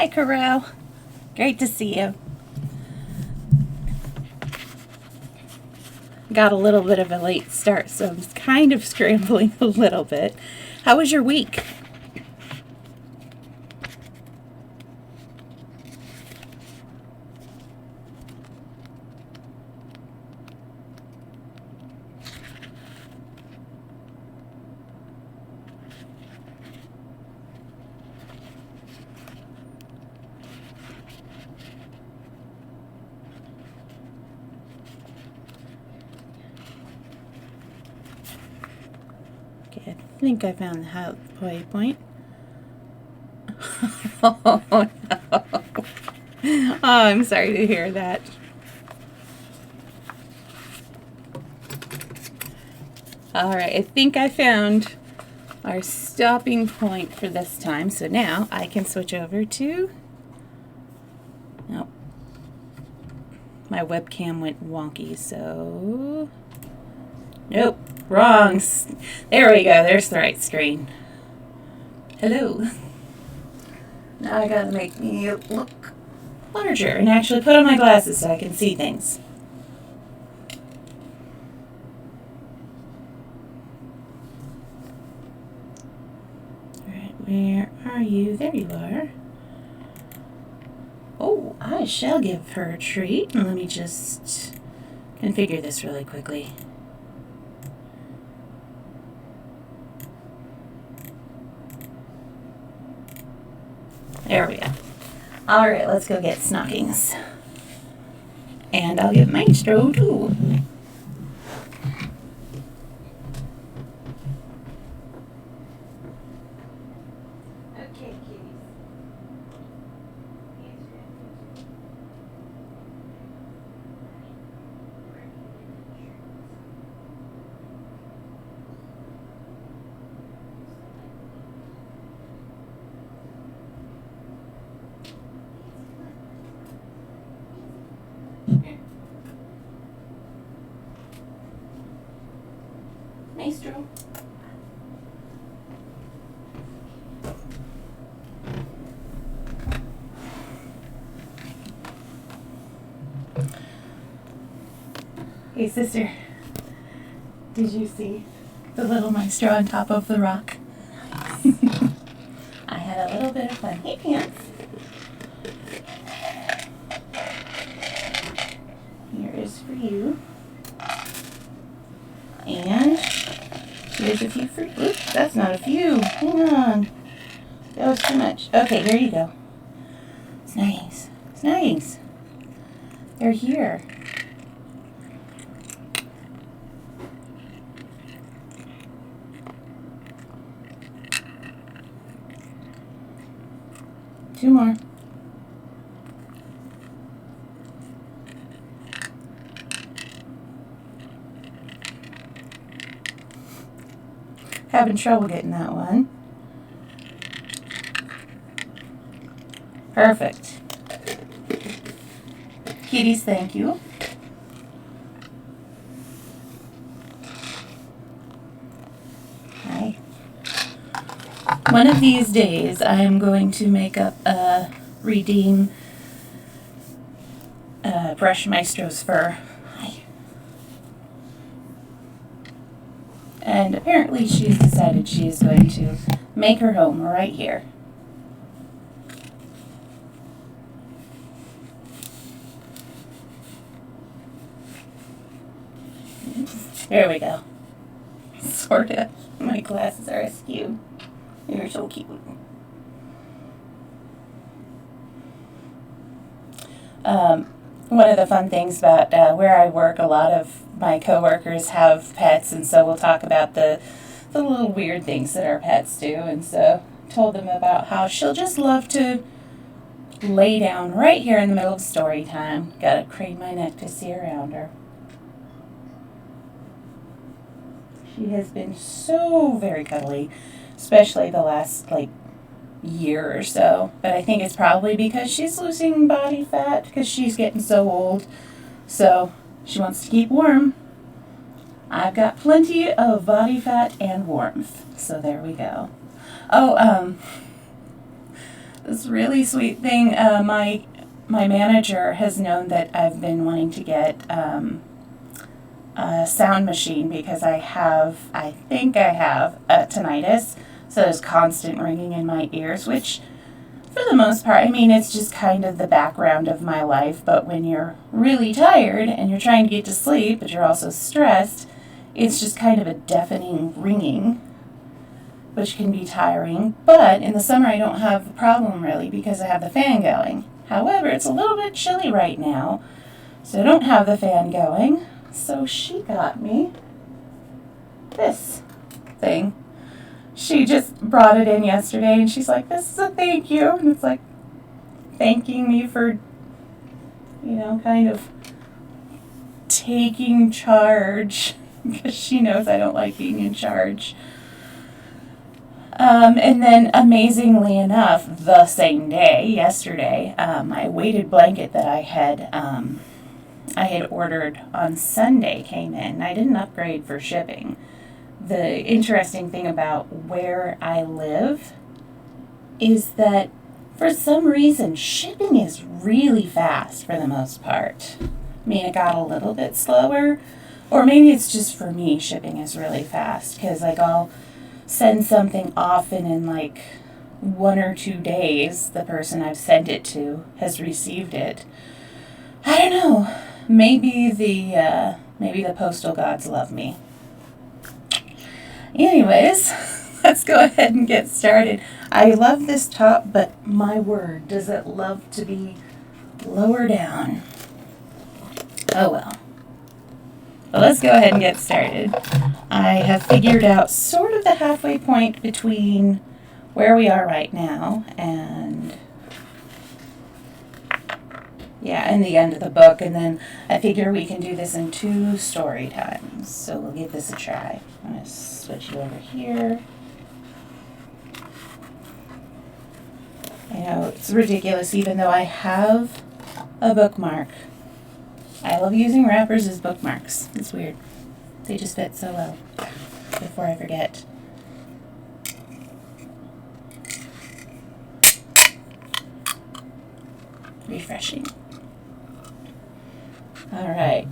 Hi, Corral. Great to see you. Got a little bit of a late start, so I'm kind of scrambling a little bit. How was your week? Okay, I think I found the halfway point. Oh, no. Oh, I'm sorry to hear that. All right, I think I found our stopping point for this time. So now I can switch over to... Nope. My webcam went wonky, so... Nope, wrong. There we go, there's the right screen. Hello. Now I gotta make me look larger and actually put on my glasses so I can see things. Alright, where are you? There you are. Oh, I shall give her a treat. Let me just configure this really quickly. There we go. All right, let's go get Snockings. And I'll give Maestro too. Okay, kitties. Maestro. Hey, sister. Did you see the little Maestro on top of the rock? I had a little bit of fun. Hey, Pants. Here is for you. And here's a few for... Oops, that's not a few. Hang on. That was too much. Okay, here you go. Snuggies. Snuggies. They're here. Two more. Having trouble getting that one. Perfect. Kitties, thank you. Hi. One of these days, I'm going to make up a redeem Brush Maestro's fur. Hi. And apparently she's decided she is going to make her home right here. There we go. Sorta. My glasses are askew. You're so cute. One of the fun things about where I work, a lot of my coworkers have pets, and so we'll talk about the little weird things that our pets do. And so told them about how she'll just love to lay down right here in the middle of story time. Gotta crane my neck to see around her. She has been so very cuddly, especially the last, year or so. But I think it's probably because she's losing body fat because she's getting so old. So she wants to keep warm. I've got plenty of body fat and warmth. So there we go. Oh, This really sweet thing. My manager has known that I've been wanting to get a sound machine because I think I have tinnitus. So there's constant ringing in my ears, which for the most part, I mean, it's just kind of the background of my life. But when you're really tired and you're trying to get to sleep, but you're also stressed, it's just kind of a deafening ringing, which can be tiring. But in the summer, I don't have a problem really because I have the fan going. However, it's a little bit chilly right now, so I don't have the fan going. So she got me this thing. She just brought it in yesterday, and she's like, this is a thank you. And it's like thanking me for, kind of taking charge because she knows I don't like being in charge. And then, amazingly enough, the same day, yesterday, my weighted blanket that I had ordered on Sunday came in. I didn't upgrade for shipping. The interesting thing about where I live is that for some reason shipping is really fast for the most part. I mean, it got a little bit slower, or maybe it's just for me shipping is really fast because I'll send something off and in 1 or 2 days the person I've sent it to has received it. I don't know. Maybe the postal gods love me. Anyways, let's go ahead and get started. I love this top, but my word, does it love to be lower down. Oh well. Well, let's go ahead and get started. I have figured out sort of the halfway point between where we are right now and the end of the book, and then I figure we can do this in 2 story times. So we'll give this a try. I'm going to switch you over here. I know it's ridiculous even though I have a bookmark. I love using wrappers as bookmarks. It's weird. They just fit so well. Before I forget. Refreshing. All right.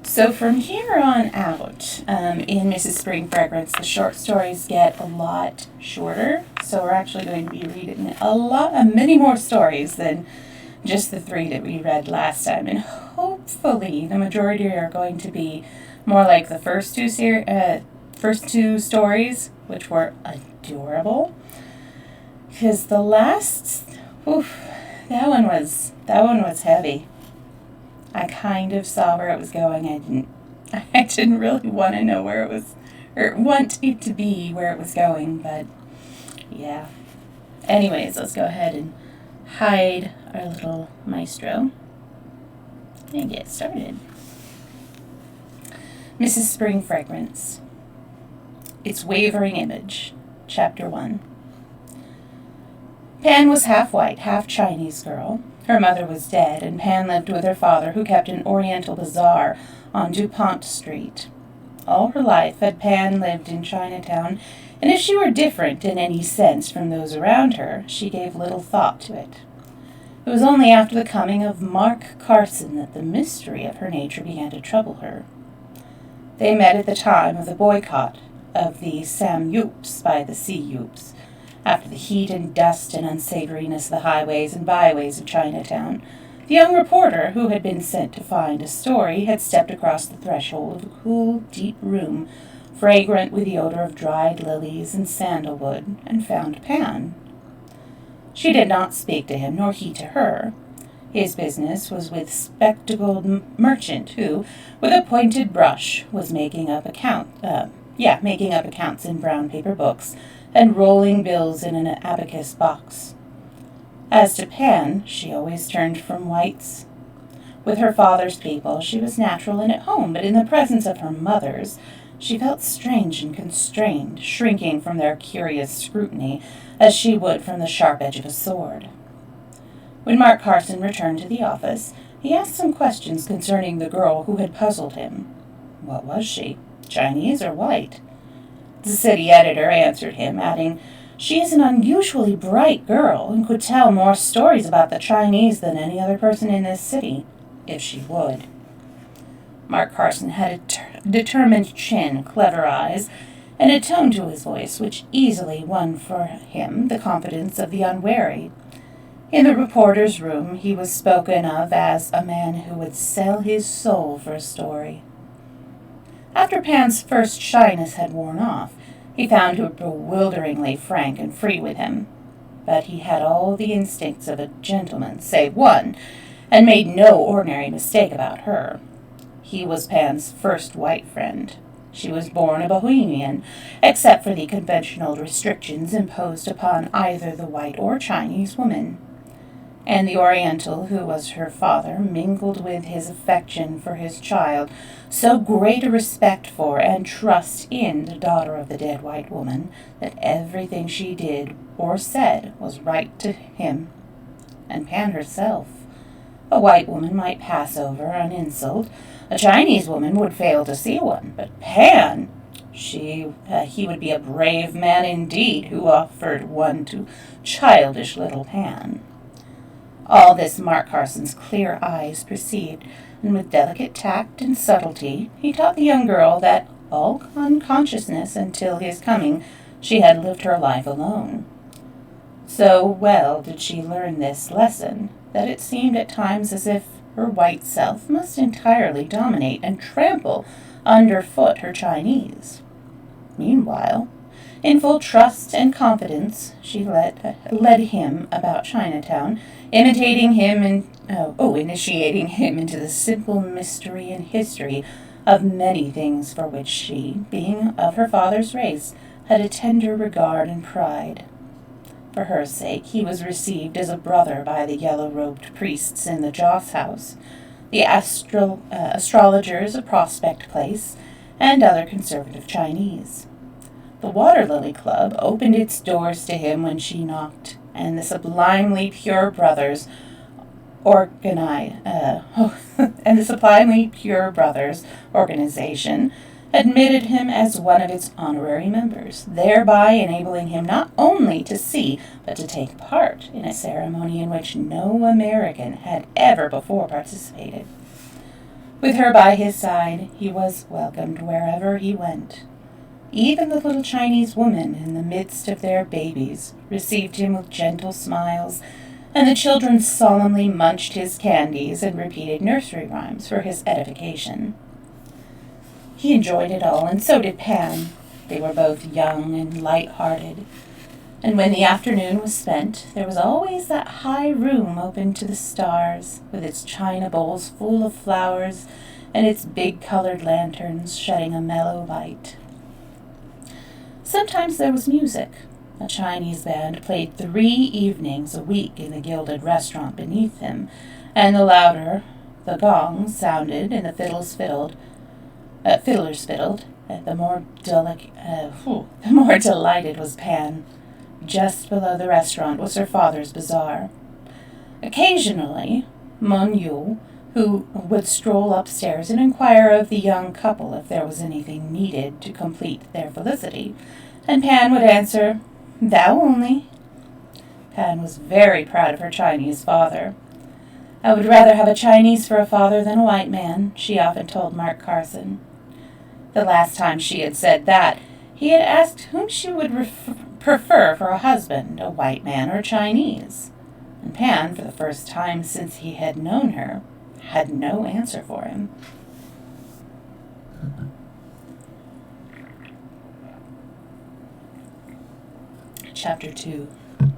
So from here on out, in Mrs. Spring Fragrance, the short stories get a lot shorter. So we're actually going to be reading many more stories than just the 3 that we read last time. And hopefully the majority are going to be more like the first two stories, which were adorable. Because the last, that one was heavy. I kind of saw where it was going. I didn't really want to know where it was, or want it to be where it was going, but yeah. Anyways, let's go ahead and hide our little maestro and get started. Mrs. Spring Fragrance. Its Wavering Image, Chapter 1. Pan was half white, half Chinese girl. Her mother was dead, and Pan lived with her father, who kept an Oriental bazaar on DuPont Street. All her life had Pan lived in Chinatown, and if she were different in any sense from those around her, she gave little thought to it. It was only after the coming of Mark Carson that the mystery of her nature began to trouble her. They met at the time of the boycott of the Sam Yoops by the Sea Yoops. After the heat and dust and unsavoriness of the highways and byways of Chinatown, the young reporter, who had been sent to find a story, had stepped across the threshold of a cool, deep room, fragrant with the odor of dried lilies and sandalwood, and found Pan. She did not speak to him, nor he to her. His business was with spectacled merchant who, with a pointed brush, was making up accounts in brown paper books and rolling bills in an abacus box. As to Pan, she always turned from whites. With her father's people, she was natural and at home, but in the presence of her mother's, she felt strange and constrained, shrinking from their curious scrutiny as she would from the sharp edge of a sword. When Mark Carson returned to the office, he asked some questions concerning the girl who had puzzled him. What was she, Chinese or white? The city editor answered him, adding, She is an unusually bright girl and could tell more stories about the Chinese than any other person in this city, if she would. Mark Carson had a determined chin, clever eyes, and a tone to his voice which easily won for him the confidence of the unwary. In the reporter's room he was spoken of as a man who would sell his soul for a story. After Pan's first shyness had worn off, he found her bewilderingly frank and free with him. But he had all the instincts of a gentleman, save one, and made no ordinary mistake about her. He was Pan's first white friend. She was born a Bohemian, except for the conventional restrictions imposed upon either the white or Chinese woman. And the Oriental, who was her father, mingled with his affection for his child so great a respect for and trust in the daughter of the dead white woman that everything she did or said was right to him. And Pan herself. A white woman might pass over an insult. A Chinese woman would fail to see one. But Pan, he would be a brave man indeed who offered one to childish little Pan. All this Mark Carson's clear eyes perceived, and with delicate tact and subtlety he taught the young girl that, all unconsciousness until his coming, she had lived her life alone. So well did she learn this lesson that it seemed at times as if her white self must entirely dominate and trample underfoot her Chinese. Meanwhile, in full trust and confidence, she led him about Chinatown, initiating him into the simple mystery and history of many things for which she, being of her father's race, had a tender regard and pride. For her sake he was received as a brother by the yellow-robed priests in the Joss house, the astrologers of Prospect Place, and other conservative Chinese. The Water Lily Club opened its doors to him when she knocked, and the sublimely pure brothers organization admitted him as one of its honorary members, thereby enabling him not only to see but to take part in a ceremony in which no American had ever before participated. With her by his side, he was welcomed wherever he went. Even the little Chinese women, in the midst of their babies, received him with gentle smiles, and the children solemnly munched his candies and repeated nursery rhymes for his edification. He enjoyed it all, and so did Pan. They were both young and light-hearted, and when the afternoon was spent, there was always that high room open to the stars, with its china bowls full of flowers and its big colored lanterns shedding a mellow light. Sometimes there was music. A Chinese band played 3 evenings a week in the gilded restaurant beneath him, and the louder the gongs sounded and the fiddlers fiddled, the more delighted was Pan. Just below the restaurant was her father's bazaar. Occasionally, Mon Yu, who would stroll upstairs and inquire of the young couple if there was anything needed to complete their felicity, and Pan would answer, "Thou only." Pan was very proud of her Chinese father. "I would rather have a Chinese for a father than a white man," she often told Mark Carson. The last time she had said that, he had asked whom she would prefer for a husband, a white man or Chinese. And Pan, for the first time since he had known her, had no answer for him. Chapter 2. It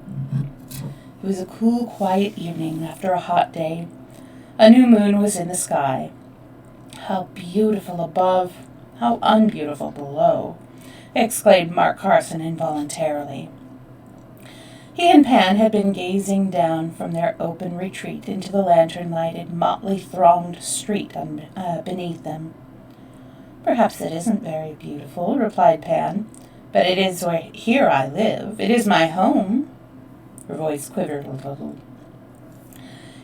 was a cool, quiet evening after a hot day. A new moon was in the sky. "How beautiful above, how unbeautiful below," exclaimed Mark Carson involuntarily. He and Pan had been gazing down from their open retreat into the lantern-lighted, motley-thronged street beneath them. "Perhaps it isn't very beautiful," replied Pan, "but it is here I live. It is my home." Her voice quivered a little.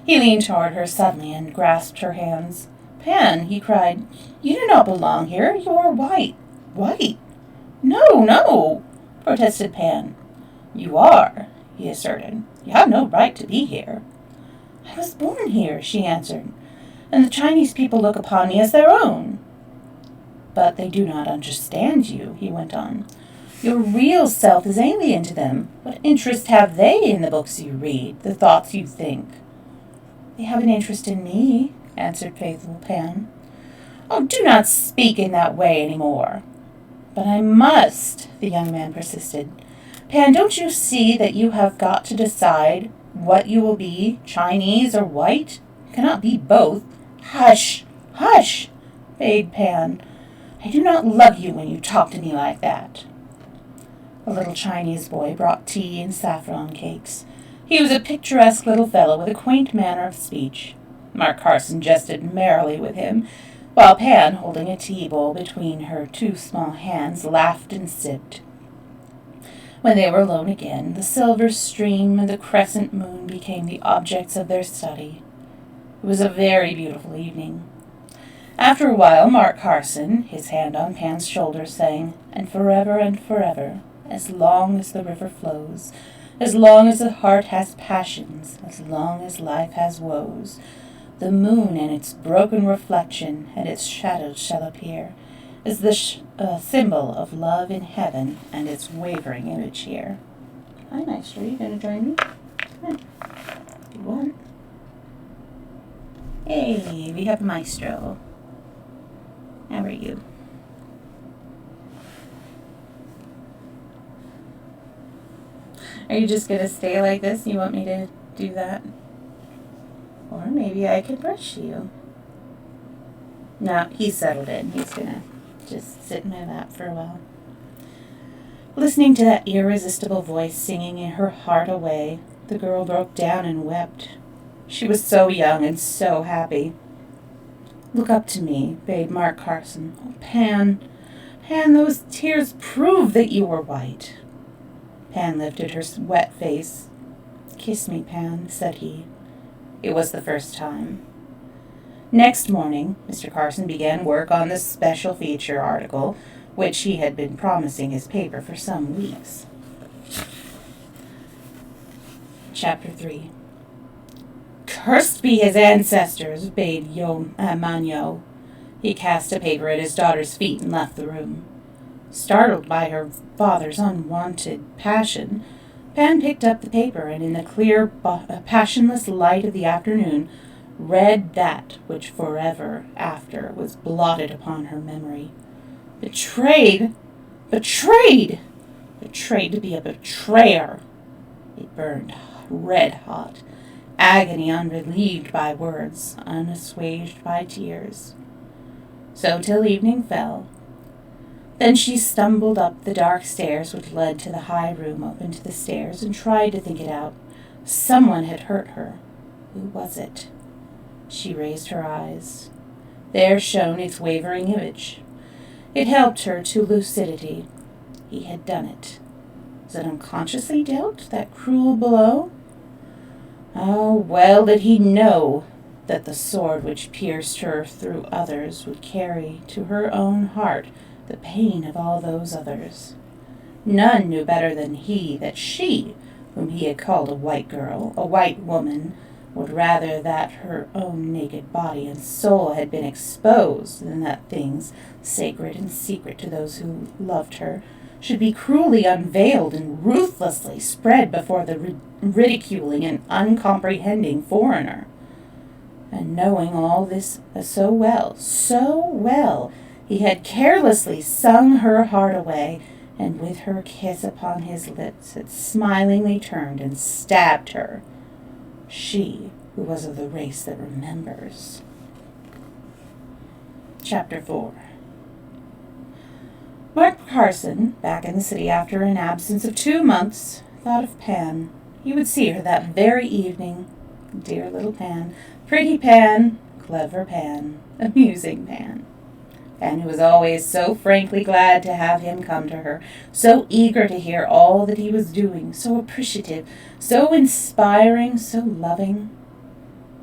He leaned toward her suddenly and grasped her hands. "Pan," he cried, "you do not belong here. You are white." "White? No, no," protested Pan. You are, he asserted. You have no right to be here. I was born here, she answered, and the Chinese people look upon me as their own. But they do not understand you, he went on. Your real self is alien to them. What interest have they in the books you read, the thoughts you think? They have an interest in me, answered faithful Pan. Oh, do not speak in that way any more. But I must, the young man persisted. Pan, don't you see that you have got to decide what you will be, Chinese or white? You cannot be both. Hush, hush, bade Pan. I do not love you when you talk to me like that. A little Chinese boy brought tea and saffron cakes. He was a picturesque little fellow with a quaint manner of speech. Mark Carson jested merrily with him, while Pan, holding a tea bowl between her two small hands, laughed and sipped. When they were alone again, the silver stream and the crescent moon became the objects of their study. It was a very beautiful evening. After a while, Mark Carson, his hand on Pan's shoulder, sang, and forever, as long as the river flows, as long as the heart has passions, as long as life has woes, the moon and its broken reflection and its shadows shall appear, as the symbol of love in heaven and its wavering image here. Hi, Maestro, you going to join me? Come on. You won't. Hey, we have Maestro. How are you? Are you just going to stay like this? You want me to do that? Or maybe I could brush you. No, he's settled in. He's going to just sit in my lap for a while. Listening to that irresistible voice singing in her heart away, the girl broke down and wept. She was so young and so happy. Look up to me, bade Mark Carson. Oh, Pan, those tears prove that you were white. Pan lifted her wet face. Kiss me, Pan, said he. It was the first time. Next morning, Mr. Carson began work on the special feature article, which he had been promising his paper for some weeks. Chapter 3. Cursed be his ancestors, bade Manyo. He cast a paper at his daughter's feet and left the room. Startled by her father's unwonted passion, Pan picked up the paper and in the clear, passionless light of the afternoon read that which forever after was blotted upon her memory. Betrayed! Betrayed! Betrayed to be a betrayer! It burned red hot. Agony unrelieved by words, unassuaged by tears. So till evening fell. Then she stumbled up the dark stairs which led to the high room open to the stairs and tried to think it out. Someone had hurt her. Who was it? She raised her eyes. There shone its wavering image. It helped her to lucidity. He had done it. Was it unconsciously dealt, that cruel blow? Oh, well did he know that the sword which pierced her through others would carry to her own heart the pain of all those others. None knew better than he that she, whom he had called a white girl, a white woman, would rather that her own naked body and soul had been exposed than that things, sacred and secret to those who loved her, should be cruelly unveiled and ruthlessly spread before the ridiculing and uncomprehending foreigner. And knowing all this so well, he had carelessly sung her heart away, and with her kiss upon his lips had smilingly turned and stabbed her, she who was of the race that remembers. Chapter 4. Mark Carson, back in the city after an absence of 2 months, thought of Pan. He would see her that very evening. Dear little Pan. Pretty Pan. Clever Pan. Amusing Pan. Pan who was always so frankly glad to have him come to her, so eager to hear all that he was doing, so appreciative, so inspiring, so loving.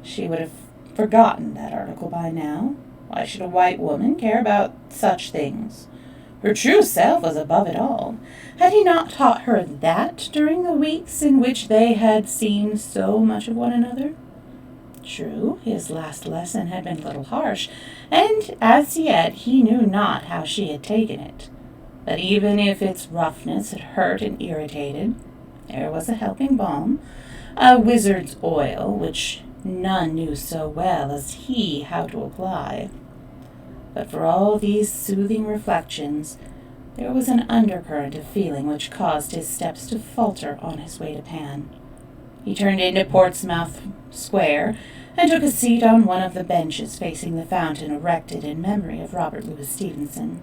She would have forgotten that article by now. Why should a white woman care about such things? Her true self was above it all. Had he not taught her that during the weeks in which they had seen so much of one another? True, his last lesson had been a little harsh, and as yet he knew not how she had taken it. But even if its roughness had hurt and irritated, there was a helping balm, a wizard's oil, which none knew so well as he how to apply. But for all these soothing reflections, there was an undercurrent of feeling which caused his steps to falter on his way to Pan. He turned into Portsmouth Square and took a seat on one of the benches facing the fountain erected in memory of Robert Louis Stevenson.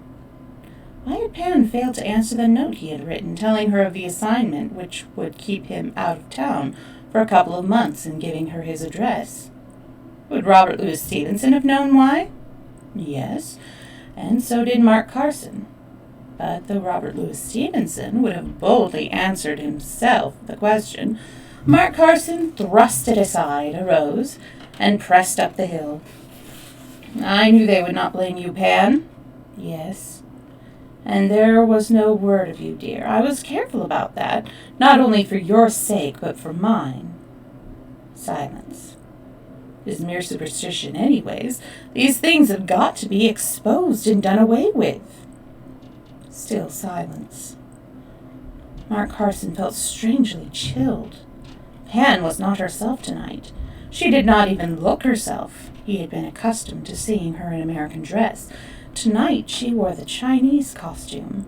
Why had Pan failed to answer the note he had written, telling her of the assignment which would keep him out of town for a couple of months and giving her his address? Would Robert Louis Stevenson have known why? Yes, and so did Mark Carson. But though Robert Louis Stevenson would have boldly answered himself the question, Mark Carson thrust it aside, arose, and pressed up the hill. I knew they would not blame you, Pan. Yes. And there was no word of you, dear. I was careful about that, not only for your sake, but for mine. Silence. It is mere superstition, anyways. These things have got to be exposed and done away with. Still silence. Mark Carson felt strangely chilled. Pan was not herself tonight. She did not even look herself. He had been accustomed to seeing her in American dress. Tonight she wore the Chinese costume.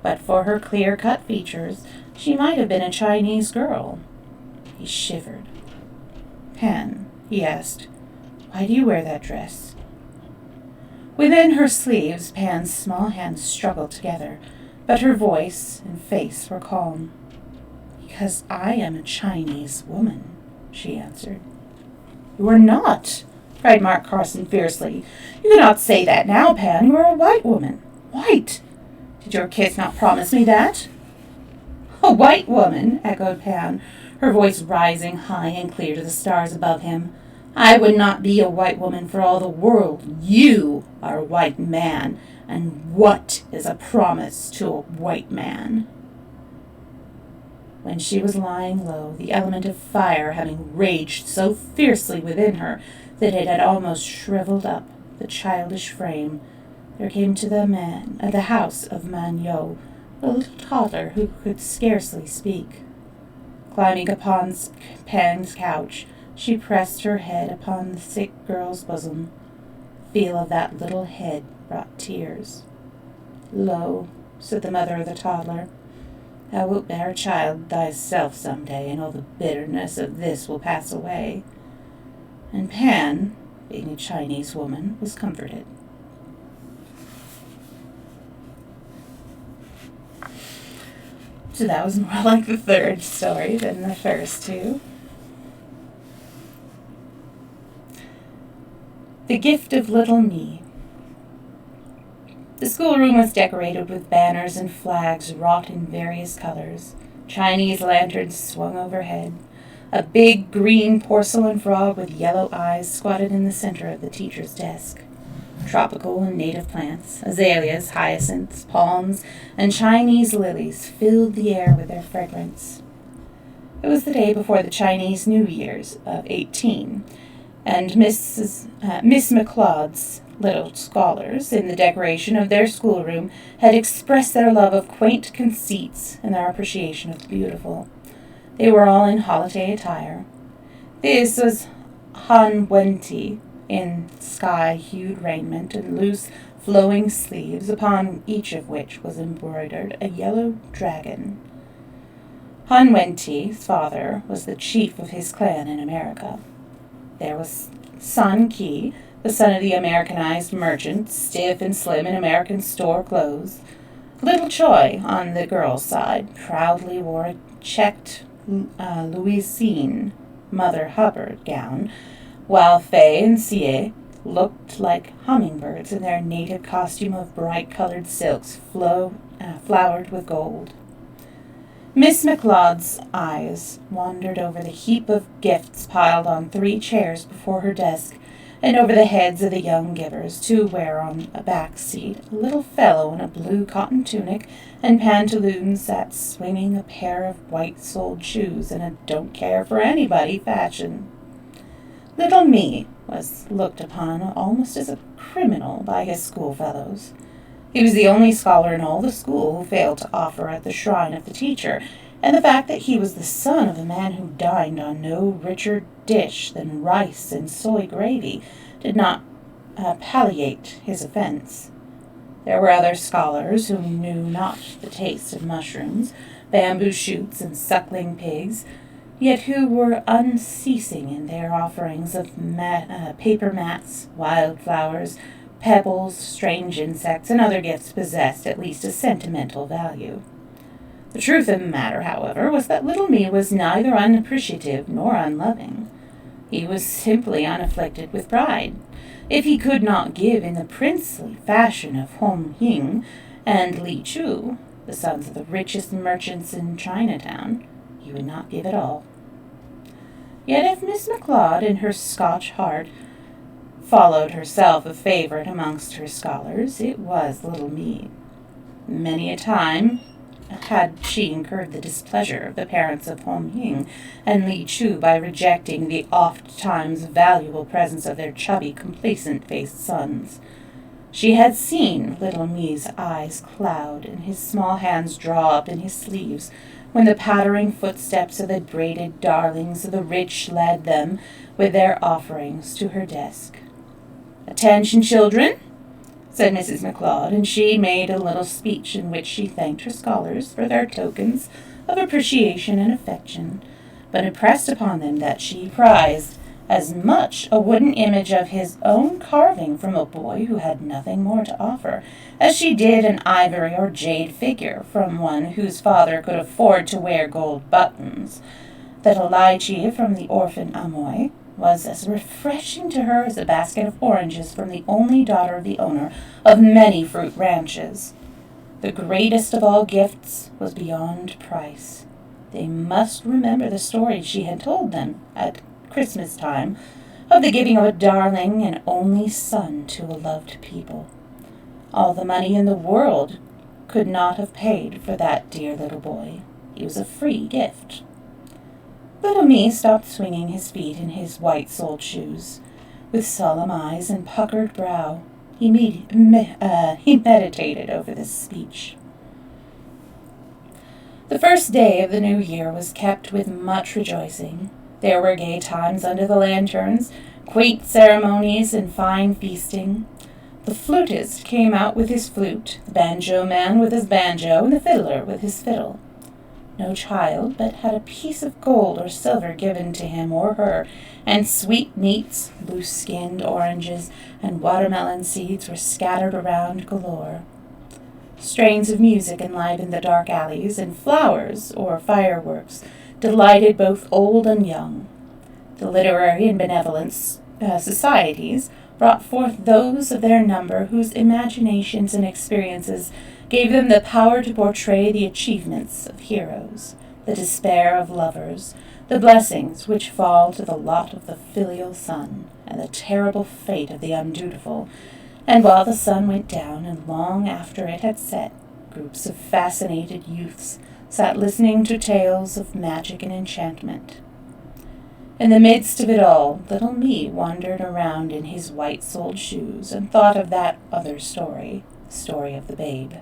But for her clear-cut features, she might have been a Chinese girl. He shivered. Pan, he asked, why do you wear that dress? Within her sleeves, Pan's small hands struggled together, but her voice and face were calm. Because I am a Chinese woman, she answered. You are not, cried Mark Carson fiercely. You cannot say that now, Pan. You are a white woman. White! Did your kiss not promise me that? A white woman, echoed Pan, her voice rising high and clear to the stars above him. I would not be a white woman for all the world. You are a white man, and what is a promise to a white man? When she was lying low, the element of fire having raged so fiercely within her that it had almost shriveled up the childish frame, there came to the house of Manyo, a little toddler who could scarcely speak. Climbing upon Pan's couch, she pressed her head upon the sick girl's bosom. The feel of that little head brought tears. Lo, said the mother of the toddler, thou wilt bear a child thyself some day, and all the bitterness of this will pass away. And Pan, being a Chinese woman, was comforted. So that was more like the third story than the first two. The Gift of Little Me. The schoolroom was decorated with banners and flags wrought in various colors. Chinese lanterns swung overhead. A big green porcelain frog with yellow eyes squatted in the center of the teacher's desk. Tropical and native plants, azaleas, hyacinths, palms, and Chinese lilies filled the air with their fragrance. It was the day before the Chinese New Year's of 18, and Miss McLeod's little scholars, in the decoration of their schoolroom, had expressed their love of quaint conceits and their appreciation of the beautiful. They were all in holiday attire. This was Han Wen-ti, in sky-hued raiment and loose, flowing sleeves, upon each of which was embroidered a yellow dragon. Han Wen-ti's father was the chief of his clan in America. There was San Ki, the son of the Americanized merchant, stiff and slim in American store clothes. Little Choi, on the girl's side, proudly wore a checked Louisine Mother Hubbard gown, while Fei and Sie looked like hummingbirds in their native costume of bright-colored silks flowered with gold. Miss McLeod's eyes wandered over the heap of gifts piled on 3 chairs before her desk, and over the heads of the young givers, to where on a back seat a little fellow in a blue cotton tunic and pantaloons sat swinging a pair of white-soled shoes in a don't-care-for-anybody fashion. Little me was looked upon almost as a criminal by his schoolfellows. He was the only scholar in all the school who failed to offer at the shrine of the teacher, and the fact that he was the son of a man who dined on no richer dish than rice and soy gravy did not palliate his offense. There were other scholars who knew not the taste of mushrooms, bamboo shoots, and suckling pigs, yet who were unceasing in their offerings of paper mats, wildflowers, pebbles, strange insects, and other gifts possessed at least a sentimental value. The truth of the matter, however, was that little me was neither unappreciative nor unloving. He was simply unafflicted with pride. If he could not give in the princely fashion of Hong Ying and Li Chu, the sons of the richest merchants in Chinatown, he would not give at all. Yet if Miss McLeod, in her Scotch heart, followed herself a favorite amongst her scholars, it was little me. Many a time had she incurred the displeasure of the parents of Hong Ying and Li Chu by rejecting the oft-times valuable presents of their chubby, complacent-faced sons. She had seen little me's eyes cloud and his small hands draw up in his sleeves when the pattering footsteps of the braided darlings of the rich led them with their offerings to her desk. "Attention, children," said Mrs. McLeod, and she made a little speech in which she thanked her scholars for their tokens of appreciation and affection, but impressed upon them that she prized as much a wooden image of his own carving from a boy who had nothing more to offer, as she did an ivory or jade figure from one whose father could afford to wear gold buttons, that a lychee from the orphan Amoy was as refreshing to her as a basket of oranges from the only daughter of the owner of many fruit ranches. The greatest of all gifts was beyond price. They must remember the story she had told them at Christmas time of the giving of a darling and only son to a loved people. All the money in the world could not have paid for that dear little boy. He was a free gift. Little me stopped swinging his feet in his white-soled shoes. With solemn eyes and puckered brow, he meditated over this speech. The first day of the new year was kept with much rejoicing. There were gay times under the lanterns, quaint ceremonies, and fine feasting. The flutist came out with his flute, the banjo man with his banjo, and the fiddler with his fiddle. No child but had a piece of gold or silver given to him or her, and sweetmeats, loose-skinned oranges, and watermelon seeds were scattered around galore. Strains of music enlivened the dark alleys, and flowers, or fireworks, delighted both old and young. The literary and benevolent societies brought forth those of their number whose imaginations and experiences gave them the power to portray the achievements of heroes, the despair of lovers, the blessings which fall to the lot of the filial son, and the terrible fate of the undutiful. And while the sun went down, and long after it had set, groups of fascinated youths sat listening to tales of magic and enchantment. In the midst of it all, little me wandered around in his white-soled shoes and thought of that other story, the story of the babe.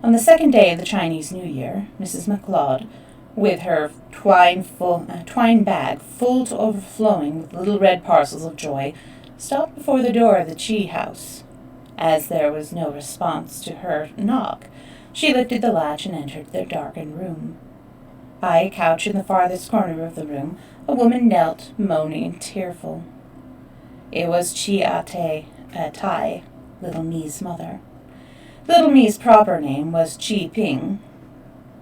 On the second day of the Chinese New Year, Mrs. McLeod, with her twine bag full to overflowing with little red parcels of joy, stopped before the door of the tea house. As there was no response to her knock, she lifted the latch and entered their darkened room. By a couch in the farthest corner of the room, a woman knelt, moaning and tearful. It was Tai, little me's mother. Little me's proper name was Chi Ping.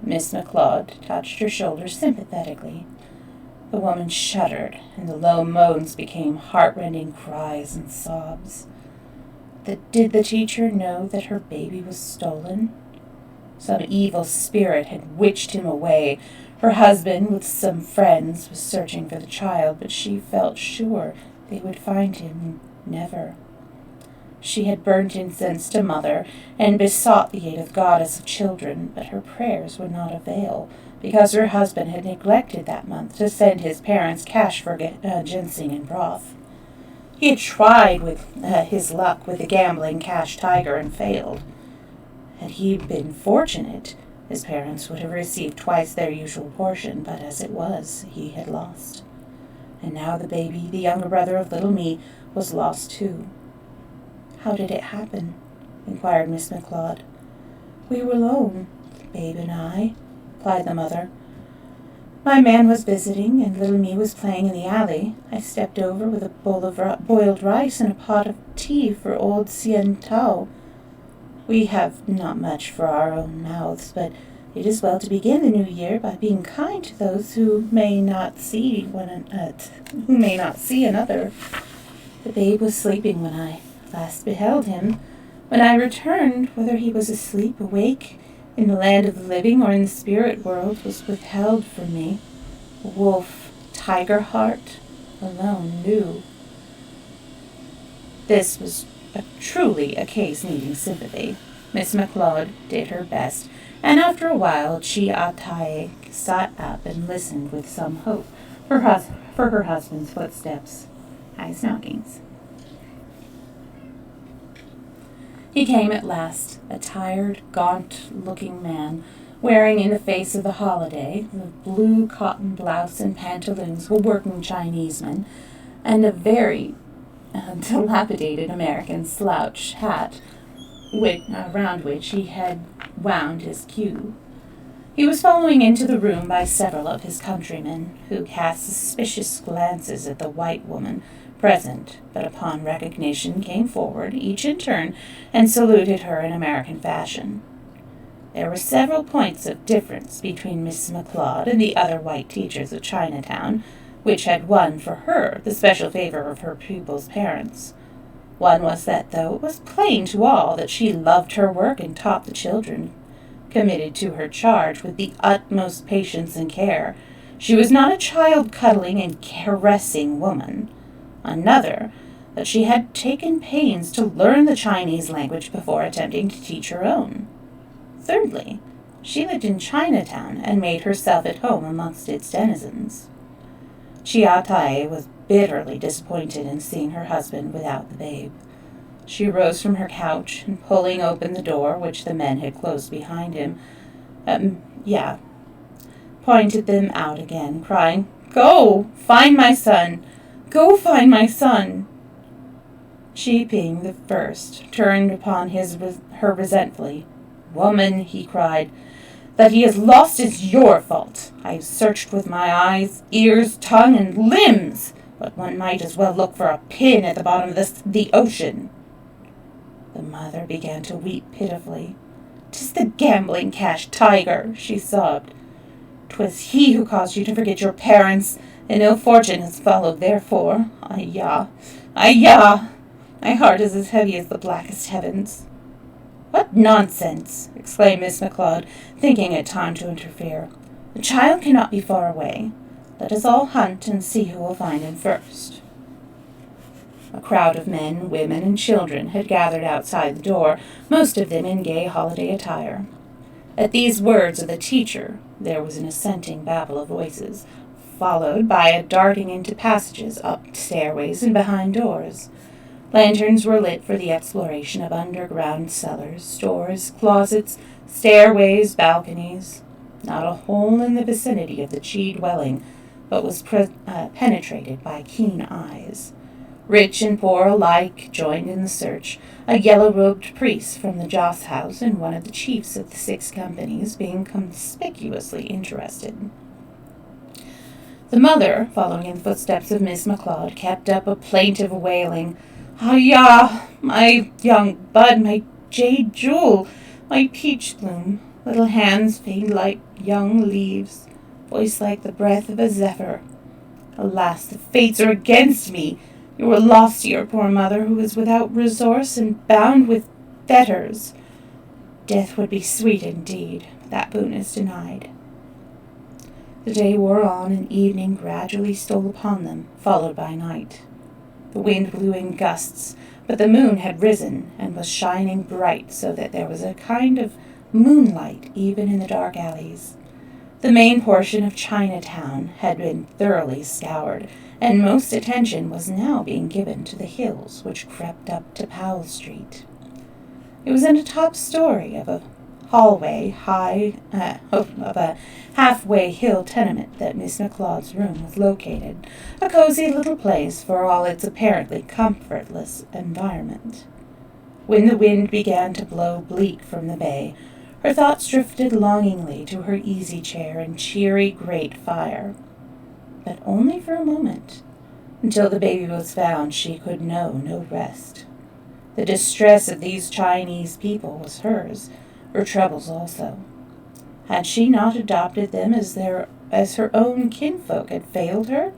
Miss McLeod touched her shoulder sympathetically. The woman shuddered, and the low moans became heart-rending cries and sobs. Did the teacher know that her baby was stolen? Some evil spirit had witched him away. Her husband, with some friends, was searching for the child, but she felt sure they would find him. Never. She had burnt incense to Mother and besought the aid of Goddess of Children, but her prayers would not avail, because her husband had neglected that month to send his parents cash for ginseng and broth. He had tried with his luck with the gambling cash tiger and failed. Had he been fortunate, his parents would have received twice their usual portion, but as it was, he had lost. And now the baby, the younger brother of little me, was lost too. "How did it happen?" inquired Miss McLeod. "We were alone, Babe and I," replied the mother. "My man was visiting, and little me was playing in the alley. I stepped over with a bowl of boiled rice and a pot of tea for old Sien Tao. We have not much for our own mouths, but it is well to begin the new year by being kind to those who may not see another. The babe was sleeping when I last beheld him. When I returned, whether he was asleep, awake, in the land of the living, or in the spirit world, was withheld from me. Wolf, tiger heart, alone knew." This was truly a case needing sympathy. Miss McLeod did her best, and after a while Chi-A-Tai sat up and listened with some hope for her husband's footsteps. High knockings. He came at last, a tired, gaunt-looking man, wearing in the face of the holiday the blue cotton blouse and pantaloons of a working Chineseman, and a very dilapidated American slouch hat, around which he had wound his queue. He was followed into the room by several of his countrymen, who cast suspicious glances at the white woman present, but upon recognition came forward, each in turn, and saluted her in American fashion. There were several points of difference between Miss McLeod and the other white teachers of Chinatown, which had won for her the special favor of her pupils' parents. One was that, though it was plain to all that she loved her work and taught the children committed to her charge with the utmost patience and care, she was not a child-cuddling and caressing woman. Another, that she had taken pains to learn the Chinese language before attempting to teach her own. Thirdly, she lived in Chinatown and made herself at home amongst its denizens. Chi-A-Tai was bitterly disappointed in seeing her husband without the babe. She rose from her couch, and pulling open the door, which the men had closed behind him, pointed them out again, crying, "Go, find my son! Go find my son!" She, being the first, turned upon her resentfully. "Woman," he cried, "that he is lost is your fault. I have searched with my eyes, ears, tongue, and limbs, but one might as well look for a pin at the bottom of the ocean." The mother began to weep pitifully. "'Tis the gambling cash tiger," she sobbed. "'Twas he who caused you to forget your parents, and ill fortune has followed therefore. Ayah! Ayah! My heart is as heavy as the blackest heavens." "What nonsense!" exclaimed Miss McLeod, thinking it time to interfere. "The child cannot be far away. Let us all hunt and see who will find him first." A crowd of men, women, and children had gathered outside the door, most of them in gay holiday attire. At these words of the teacher, there was an assenting babble of voices, followed by a darting into passages, up stairways, and behind doors. Lanterns were lit for the exploration of underground cellars, stores, closets, stairways, balconies. Not a hole in the vicinity of the Chi dwelling but was penetrated by keen eyes. Rich and poor alike joined in the search, a yellow-robed priest from the Joss house and one of the chiefs of the 6 companies being conspicuously interested. The mother, following in the footsteps of Miss McLeod, kept up a plaintive wailing. "Ayah! My young bud, my jade jewel, my peach bloom, little hands fade like young leaves, voice like the breath of a zephyr. Alas, the fates are against me. You are lost to your poor mother, who is without resource and bound with fetters. Death would be sweet indeed, but that boon is denied." The day wore on, and evening gradually stole upon them, followed by night. The wind blew in gusts, but the moon had risen and was shining bright so that there was a kind of moonlight even in the dark alleys. The main portion of Chinatown had been thoroughly scoured, and most attention was now being given to the hills which crept up to Powell Street. It was in the top story of a of a halfway hill tenement that Miss McLeod's room was located, a cozy little place for all its apparently comfortless environment. When the wind began to blow bleak from the bay, her thoughts drifted longingly to her easy chair and cheery grate fire. But only for a moment. Until the baby was found, she could know no rest. The distress of these Chinese people was hers, her troubles also. Had she not adopted them as her own kinfolk had failed her?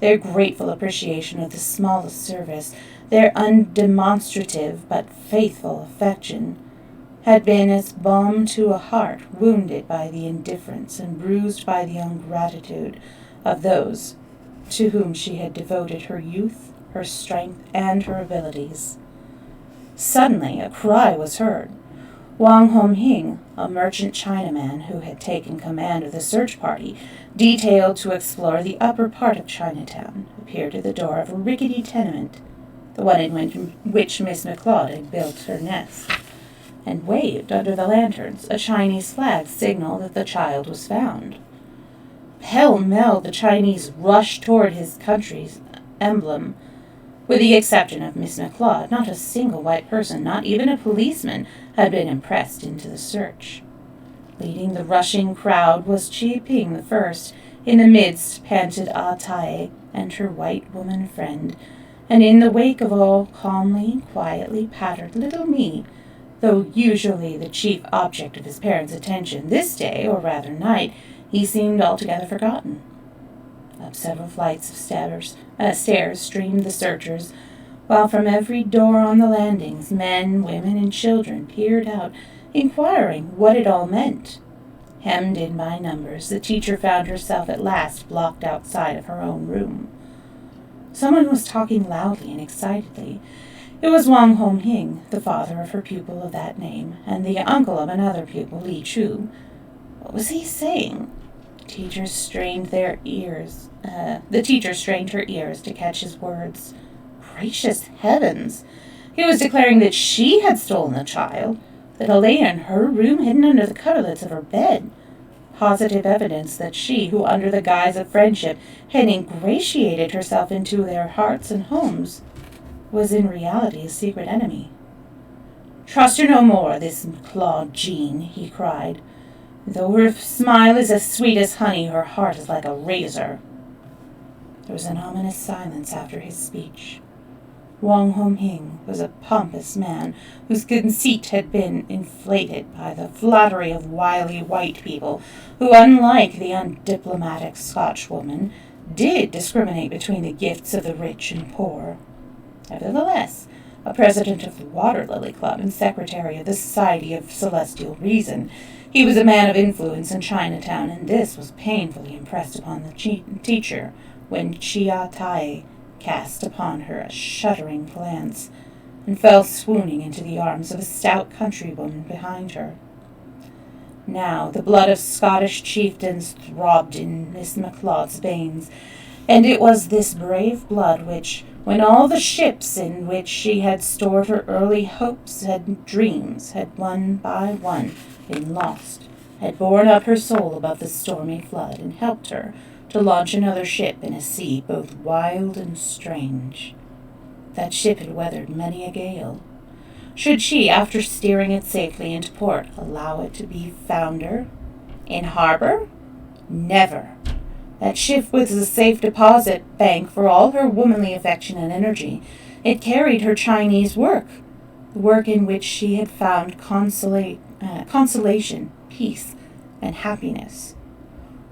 Their grateful appreciation of the smallest service, their undemonstrative but faithful affection, had been as balm to a heart wounded by the indifference and bruised by the ingratitude of those to whom she had devoted her youth, her strength, and her abilities. Suddenly a cry was heard. Wang Hong-hing, a merchant Chinaman who had taken command of the search party, detailed to explore the upper part of Chinatown, appeared at the door of a rickety tenement, the one in which Miss McLeod had built her nest, and waved under the lanterns a Chinese flag signal that the child was found. Pell-mell the Chinese rushed toward his country's emblem. With the exception of Miss McLeod, not a single white person, not even a policeman, had been impressed into the search. Leading the rushing crowd was Chi Ping the first. In the midst panted Ah Tai and her white woman friend, and in the wake of all calmly, quietly pattered little me, though usually the chief object of his parents' attention. This day, or rather night, he seemed altogether forgotten. Up several flights of stairs streamed the searchers, while from every door on the landings men, women, and children peered out, inquiring what it all meant. Hemmed in by numbers, the teacher found herself at last blocked outside of her own room. Someone was talking loudly and excitedly. It was Wang Hong-hing, the father of her pupil of that name, and the uncle of another pupil, Li Chu. What was he saying? The teacher strained her ears to catch his words. Gracious heavens! He was declaring that she had stolen the child, that it lay in her room hidden under the coverlets of her bed. Positive evidence that she, who under the guise of friendship had ingratiated herself into their hearts and homes, was in reality a secret enemy. Trust her no more, this McLeod Jean, he cried. Though her smile is as sweet as honey, her heart is like a razor. There was an ominous silence after his speech. Wang Hong-hing was a pompous man whose conceit had been inflated by the flattery of wily white people who, unlike the undiplomatic Scotchwoman, did discriminate between the gifts of the rich and poor. Nevertheless, a president of the Water Lily Club and secretary of the Society of Celestial Reason, he was a man of influence in Chinatown, and this was painfully impressed upon the teacher when Chia Tai cast upon her a shuddering glance and fell swooning into the arms of a stout countrywoman behind her. Now the blood of Scottish chieftains throbbed in Miss McLeod's veins, and it was this brave blood which, when all the ships in which she had stored her early hopes and dreams had one by one been lost, had borne up her soul above the stormy flood and helped her to launch another ship in a sea both wild and strange. That ship had weathered many a gale. Should she, after steering it safely into port, allow it to be founder in harbor? Never. That ship was a safe deposit bank for all her womanly affection and energy. It carried her Chinese work, the work in which she had found consolation, peace, and happiness.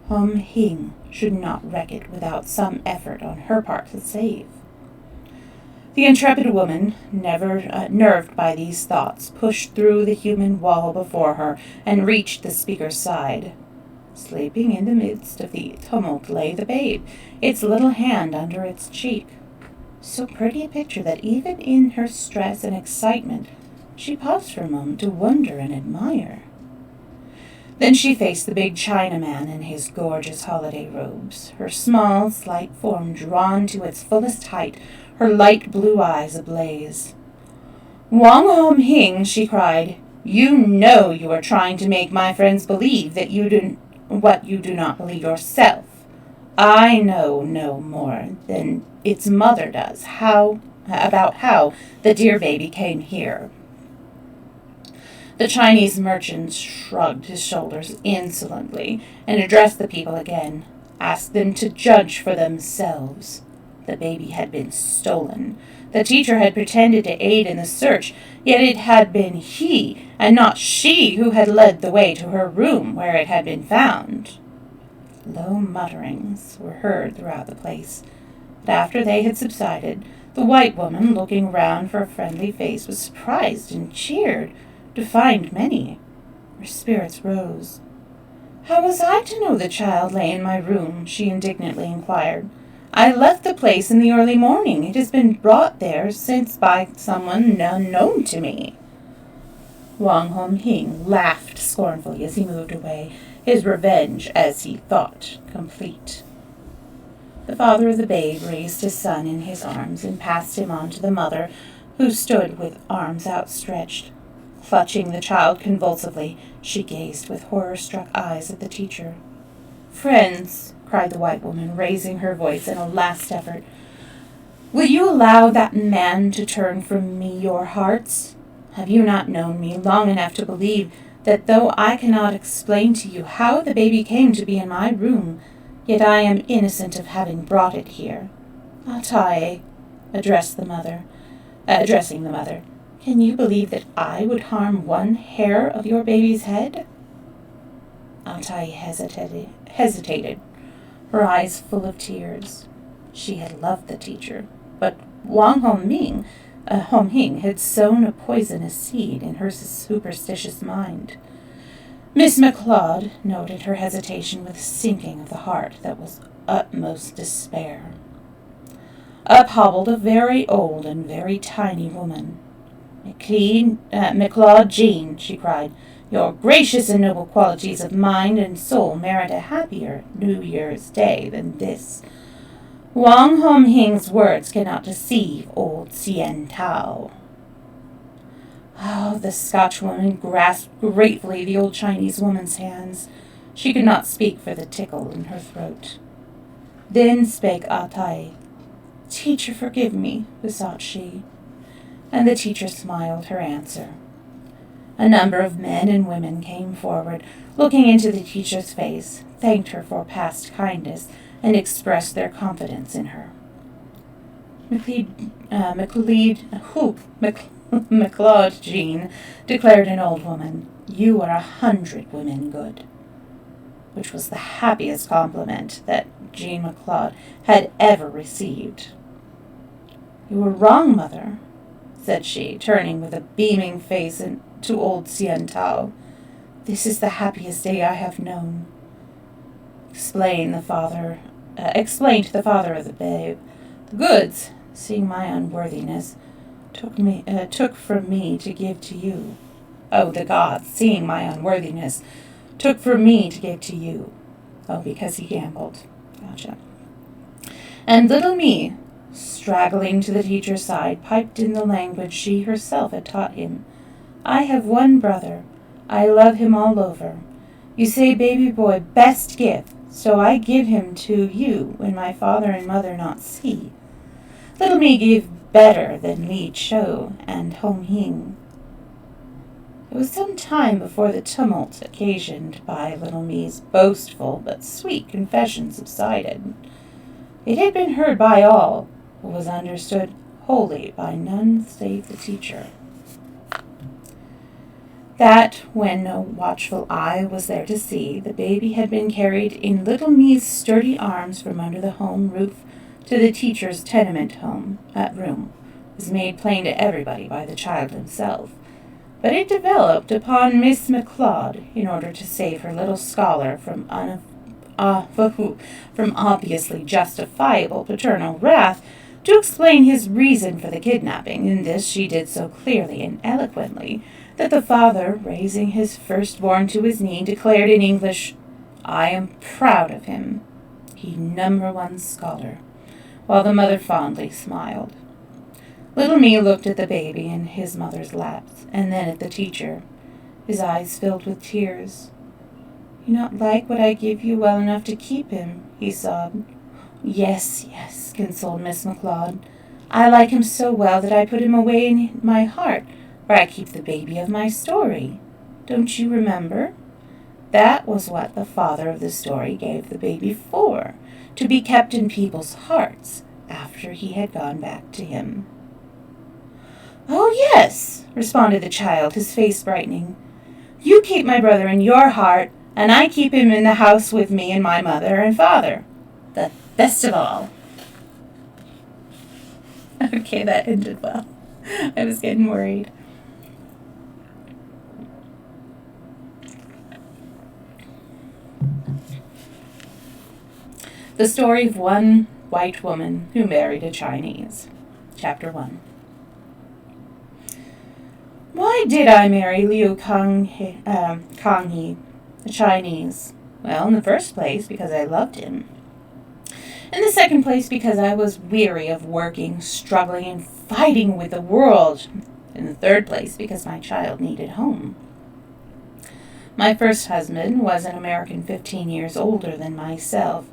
Hong-hing should not wreck it without some effort on her part to save. The intrepid woman, nerved by these thoughts, pushed through the human wall before her and reached the speaker's side. Sleeping in the midst of the tumult lay the babe, its little hand under its cheek. So pretty a picture that even in her stress and excitement, she paused for a moment to wonder and admire. Then she faced the big Chinaman in his gorgeous holiday robes, her small, slight form drawn to its fullest height, her light blue eyes ablaze. "Wang Hom Hing," she cried, "you know you are trying to make my friends believe that you do what you do not believe yourself. I know no more than its mother does about how the dear baby came here." The Chinese merchant shrugged his shoulders insolently and addressed the people again, asked them to judge for themselves. The baby had been stolen. The teacher had pretended to aid in the search, yet it had been he and not she who had led the way to her room where it had been found. Low mutterings were heard throughout the place, but after they had subsided, the white woman, looking round for a friendly face, was surprised and cheered to find many. Her spirits rose. "How was I to know the child lay in my room?" she indignantly inquired. "I left the place in the early morning. It has been brought there since by someone unknown to me." Wang Hom Hing laughed scornfully as he moved away, his revenge, as he thought, complete. The father of the babe raised his son in his arms and passed him on to the mother, who stood with arms outstretched. Clutching the child convulsively, she gazed with horror-struck eyes at the teacher. "Friends," cried the white woman, raising her voice in a last effort, "will you allow that man to turn from me your hearts? Have you not known me long enough to believe that though I cannot explain to you how the baby came to be in my room, yet I am innocent of having brought it here? Atai," addressing the mother, "can you believe that I would harm one hair of your baby's head?" Atai hesitated, her eyes full of tears. She had loved the teacher, but Wang Hom Hing had sown a poisonous seed in her superstitious mind. Miss McLeod noted her hesitation with a sinking of the heart that was utmost despair. Up hobbled a very old and very tiny woman. "McLeod Jean," she cried, "your gracious and noble qualities of mind and soul merit a happier New Year's Day than this. Wang Hom Hing's words cannot deceive old Sien Tao." Oh, the Scotchwoman grasped gratefully the old Chinese woman's hands. She could not speak for the tickle in her throat. Then spake Atai. "Teacher, forgive me," besought she. And the teacher smiled her answer. A number of men and women came forward, looking into the teacher's face, thanked her for past kindness, and expressed their confidence in her. McLeod Jean, declared an old woman, "you are 100 women good," which was the happiest compliment that Jean McLeod had ever received. "You were wrong, mother," said she, turning with a beaming face to old Sien Tao. "This is the happiest day I have known." Explained to the father of the babe. "The goods, seeing my unworthiness, took from me to give to you. Oh, the gods, seeing my unworthiness, took from me to give to you." Oh, because he gambled. Gotcha. And little me, straggling to the teacher's side, piped in the language she herself had taught him. "I have one brother. I love him all over. You say baby boy best gift, so I give him to you when my father and mother not see. Little me give better than Li Cho and Hong Hing." It was some time before the tumult occasioned by little me's boastful but sweet confession subsided. It had been heard by all, but was understood wholly by none save the teacher. That, when no watchful eye was there to see, the baby had been carried in little me's sturdy arms from under the home roof to the teacher's tenement room, was made plain to everybody by the child himself. But it developed upon Miss McLeod, in order to save her little scholar from obviously justifiable paternal wrath, to explain his reason for the kidnapping, and this she did so clearly and eloquently that the father, raising his firstborn to his knee, declared in English, "I am proud of him. He #1 scholar," while the mother fondly smiled. Little me looked at the baby in his mother's laps, and then at the teacher. His eyes filled with tears. "You not like what I give you well enough to keep him," he sobbed. Yes, consoled Miss McLeod. "I like him so well that I put him away in my heart, where I keep the baby of my story. Don't you remember? That was what the father of the story gave the baby for, to be kept in people's hearts after he had gone back to him." "Oh, yes," responded the child, his face brightening. "You keep my brother in your heart, and I keep him in the house with me and my mother and father. The best of all." Okay, that ended well. I was getting worried. The story of one white woman who married a Chinese. Chapter 1. Why did I marry Liu Kanghe, the Chinese? Well, in the first place, because I loved him. In the second place, because I was weary of working, struggling, and fighting with the world. In the third place, because my child needed home. My first husband was an American 15 years older than myself.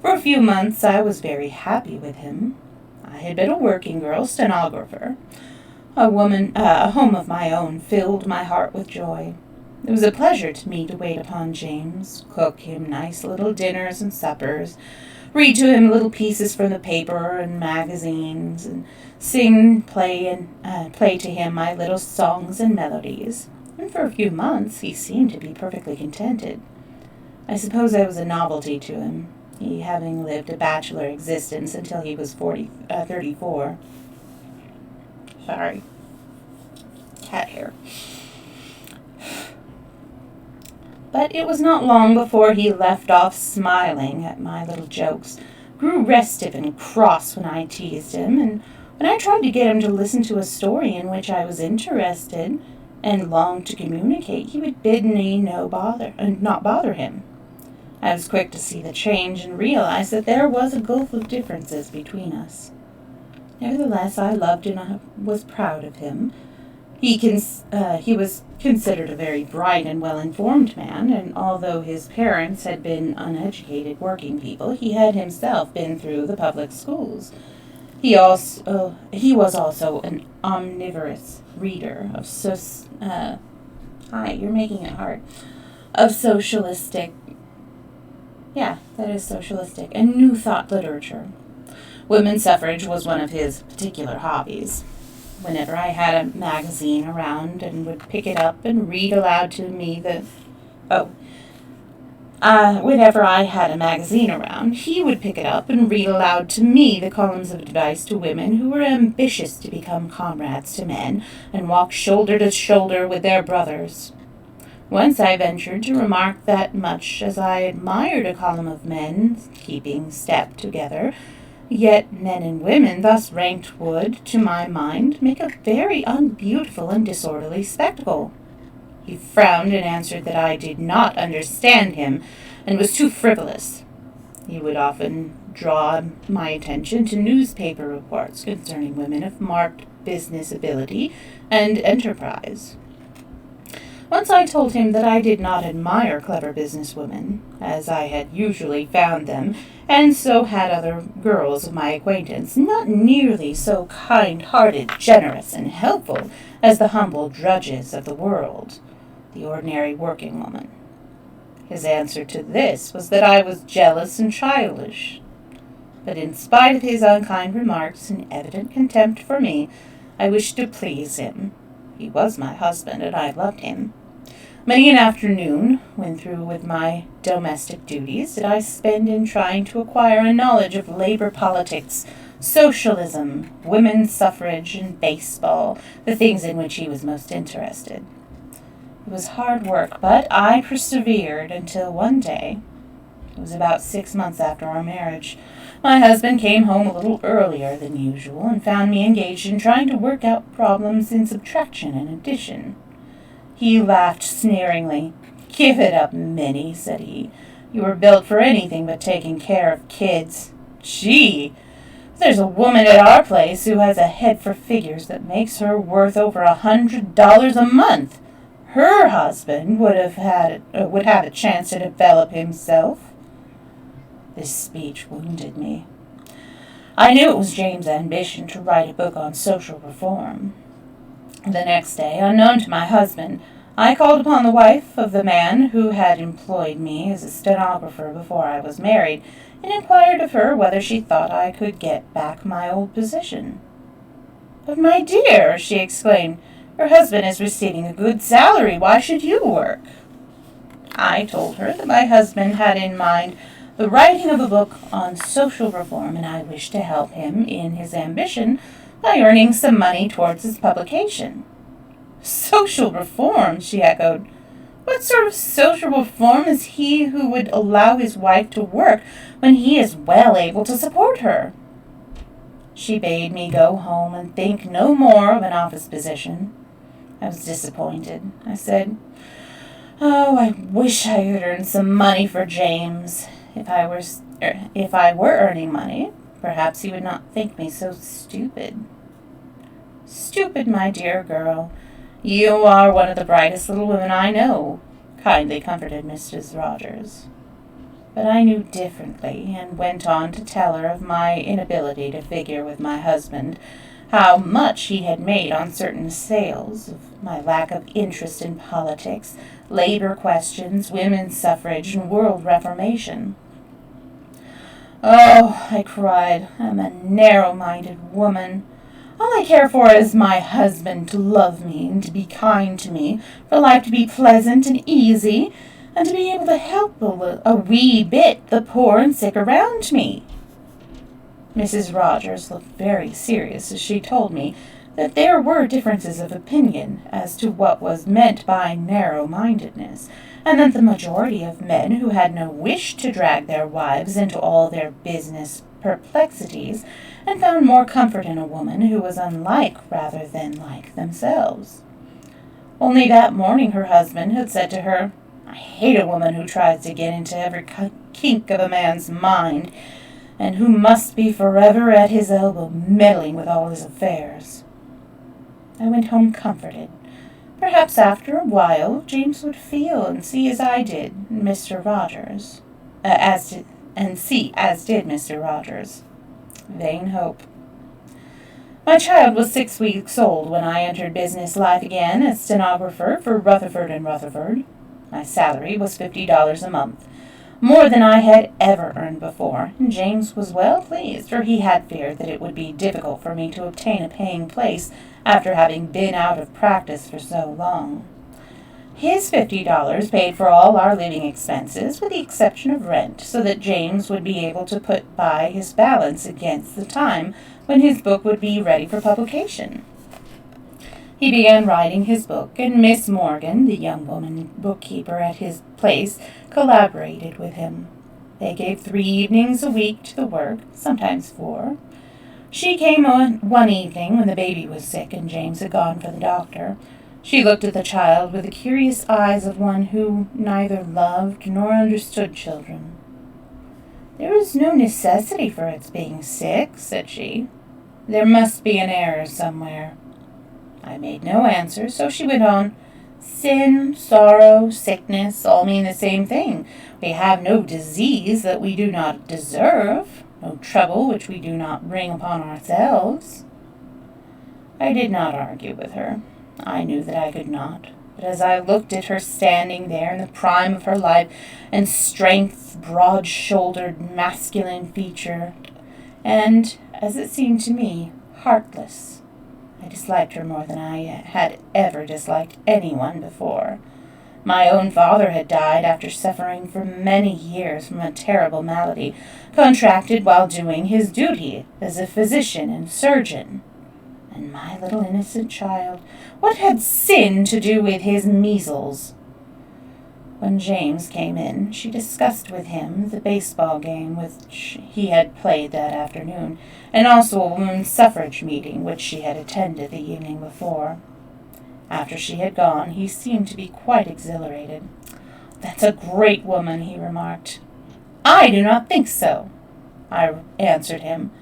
For a few months, I was very happy with him. I had been a working girl, stenographer. A home of my own filled my heart with joy. It was a pleasure to me to wait upon James, cook him nice little dinners and suppers, read to him little pieces from the paper and magazines, and play to him my little songs and melodies. And for a few months he seemed to be perfectly contented. I suppose I was a novelty to him, he having lived a bachelor existence until he was 34. Sorry. Cat hair. But it was not long before he left off smiling at my little jokes, grew restive and cross when I teased him, and when I tried to get him to listen to a story in which I was interested and longed to communicate, he would bid me not bother him. I was quick to see the change and realize that there was a gulf of differences between us. Nevertheless, I loved and I was proud of him. He was considered a very bright and well-informed man, and although his parents had been uneducated working people, he had himself been through the public schools. He was also an omnivorous reader of you're making it hard. Of socialistic and New Thought literature. Women's suffrage was one of his particular hobbies. Whenever I had a magazine around and would pick it up and read aloud to me whenever I had a magazine around, he would pick it up and read aloud to me the columns of advice to women who were ambitious to become comrades to men and walk shoulder to shoulder with their brothers. Once I ventured to remark that much as I admired a column of men keeping step together, yet men and women thus ranked would, to my mind, make a very unbeautiful and disorderly spectacle. He frowned and answered that I did not understand him, and was too frivolous. He would often draw my attention to newspaper reports concerning women of marked business ability and enterprise. Once I told him that I did not admire clever businesswomen, as I had usually found them, and so had other girls of my acquaintance, not nearly so kind-hearted, generous, and helpful as the humble drudges of the world, the ordinary working woman. His answer to this was that I was jealous and childish. But in spite of his unkind remarks and evident contempt for me, I wished to please him. He was my husband, and I loved him. Many an afternoon, when through with my domestic duties, did I spend in trying to acquire a knowledge of labor politics, socialism, women's suffrage, and baseball, the things in which he was most interested. It was hard work, but I persevered until one day It was about 6 months after our marriage. My husband came home a little earlier than usual and found me engaged in trying to work out problems in subtraction and addition. He laughed sneeringly. "Give it up, Minnie," said he. "You were built for anything but taking care of kids. Gee, there's a woman at our place who has a head for figures that makes her worth over $100 a month. Her husband would have a chance to develop himself." This speech wounded me. I knew it was James' ambition to write a book on social reform. The next day, unknown to my husband, I called upon the wife of the man who had employed me as a stenographer before I was married, and inquired of her whether she thought I could get back my old position. "But, my dear," she exclaimed, "your husband is receiving a good salary. Why should you work?" I told her that my husband had in mind the writing of a book on social reform, and I wished to help him in his ambition by earning some money towards its publication. "Social reform," she echoed. "What sort of social reform is he who would allow his wife to work when he is well able to support her?" She bade me go home and think no more of an office position. I was disappointed. I said, "Oh, I wish I could earn some money for James. If I were earning money, perhaps he would not think me so stupid." "Stupid, my dear girl. You are one of the brightest little women I know," kindly comforted Mrs. Rogers. But I knew differently, and went on to tell her of my inability to figure with my husband, how much he had made on certain sales, of my lack of interest in politics, labor questions, women's suffrage, and world reformation. "Oh," I cried, "I'm a narrow-minded woman. All I care for is my husband to love me and to be kind to me, for life to be pleasant and easy, and to be able to help a wee bit the poor and sick around me." Mrs. Rogers looked very serious as she told me that there were differences of opinion as to what was meant by narrow-mindedness, and that the majority of men who had no wish to drag their wives into all their business perplexities, and found more comfort in a woman who was unlike rather than like themselves. Only that morning her husband had said to her, "I hate a woman who tries to get into every kink of a man's mind, and who must be forever at his elbow meddling with all his affairs." I went home comforted. Perhaps after a while James would feel and see as I did, Mr. Rogers, as did Mr. Rogers. Vain hope. My child was 6 weeks old when I entered business life again as stenographer for Rutherford and Rutherford. My salary was $50 a month, more than I had ever earned before, and James was well pleased, for he had feared that it would be difficult for me to obtain a paying place after having been out of practice for so long. His $50 paid for all our living expenses, with the exception of rent, so that James would be able to put by his balance against the time when his book would be ready for publication. He began writing his book, and Miss Morgan, the young woman bookkeeper at his place, collaborated with him. They gave 3 evenings a week to the work, sometimes 4. She came on one evening when the baby was sick and James had gone for the doctor. She looked at the child with the curious eyes of one who neither loved nor understood children. "There is no necessity for its being sick," said she. "There must be an error somewhere." I made no answer, so she went on. "Sin, sorrow, sickness all mean the same thing. We have no disease that we do not deserve, no trouble which we do not bring upon ourselves." I did not argue with her. I knew that I could not. But as I looked at her standing there in the prime of her life, and strength, broad-shouldered, masculine feature, and, as it seemed to me, heartless, I disliked her more than I had ever disliked anyone before. My own father had died after suffering for many years from a terrible malady, contracted while doing his duty as a physician and surgeon. And my little innocent child, what had sin to do with his measles? When James came in, she discussed with him the baseball game which he had played that afternoon, and also a women's suffrage meeting which she had attended the evening before. After she had gone, he seemed to be quite exhilarated. "That's a great woman," he remarked. "I do not think so," I answered him.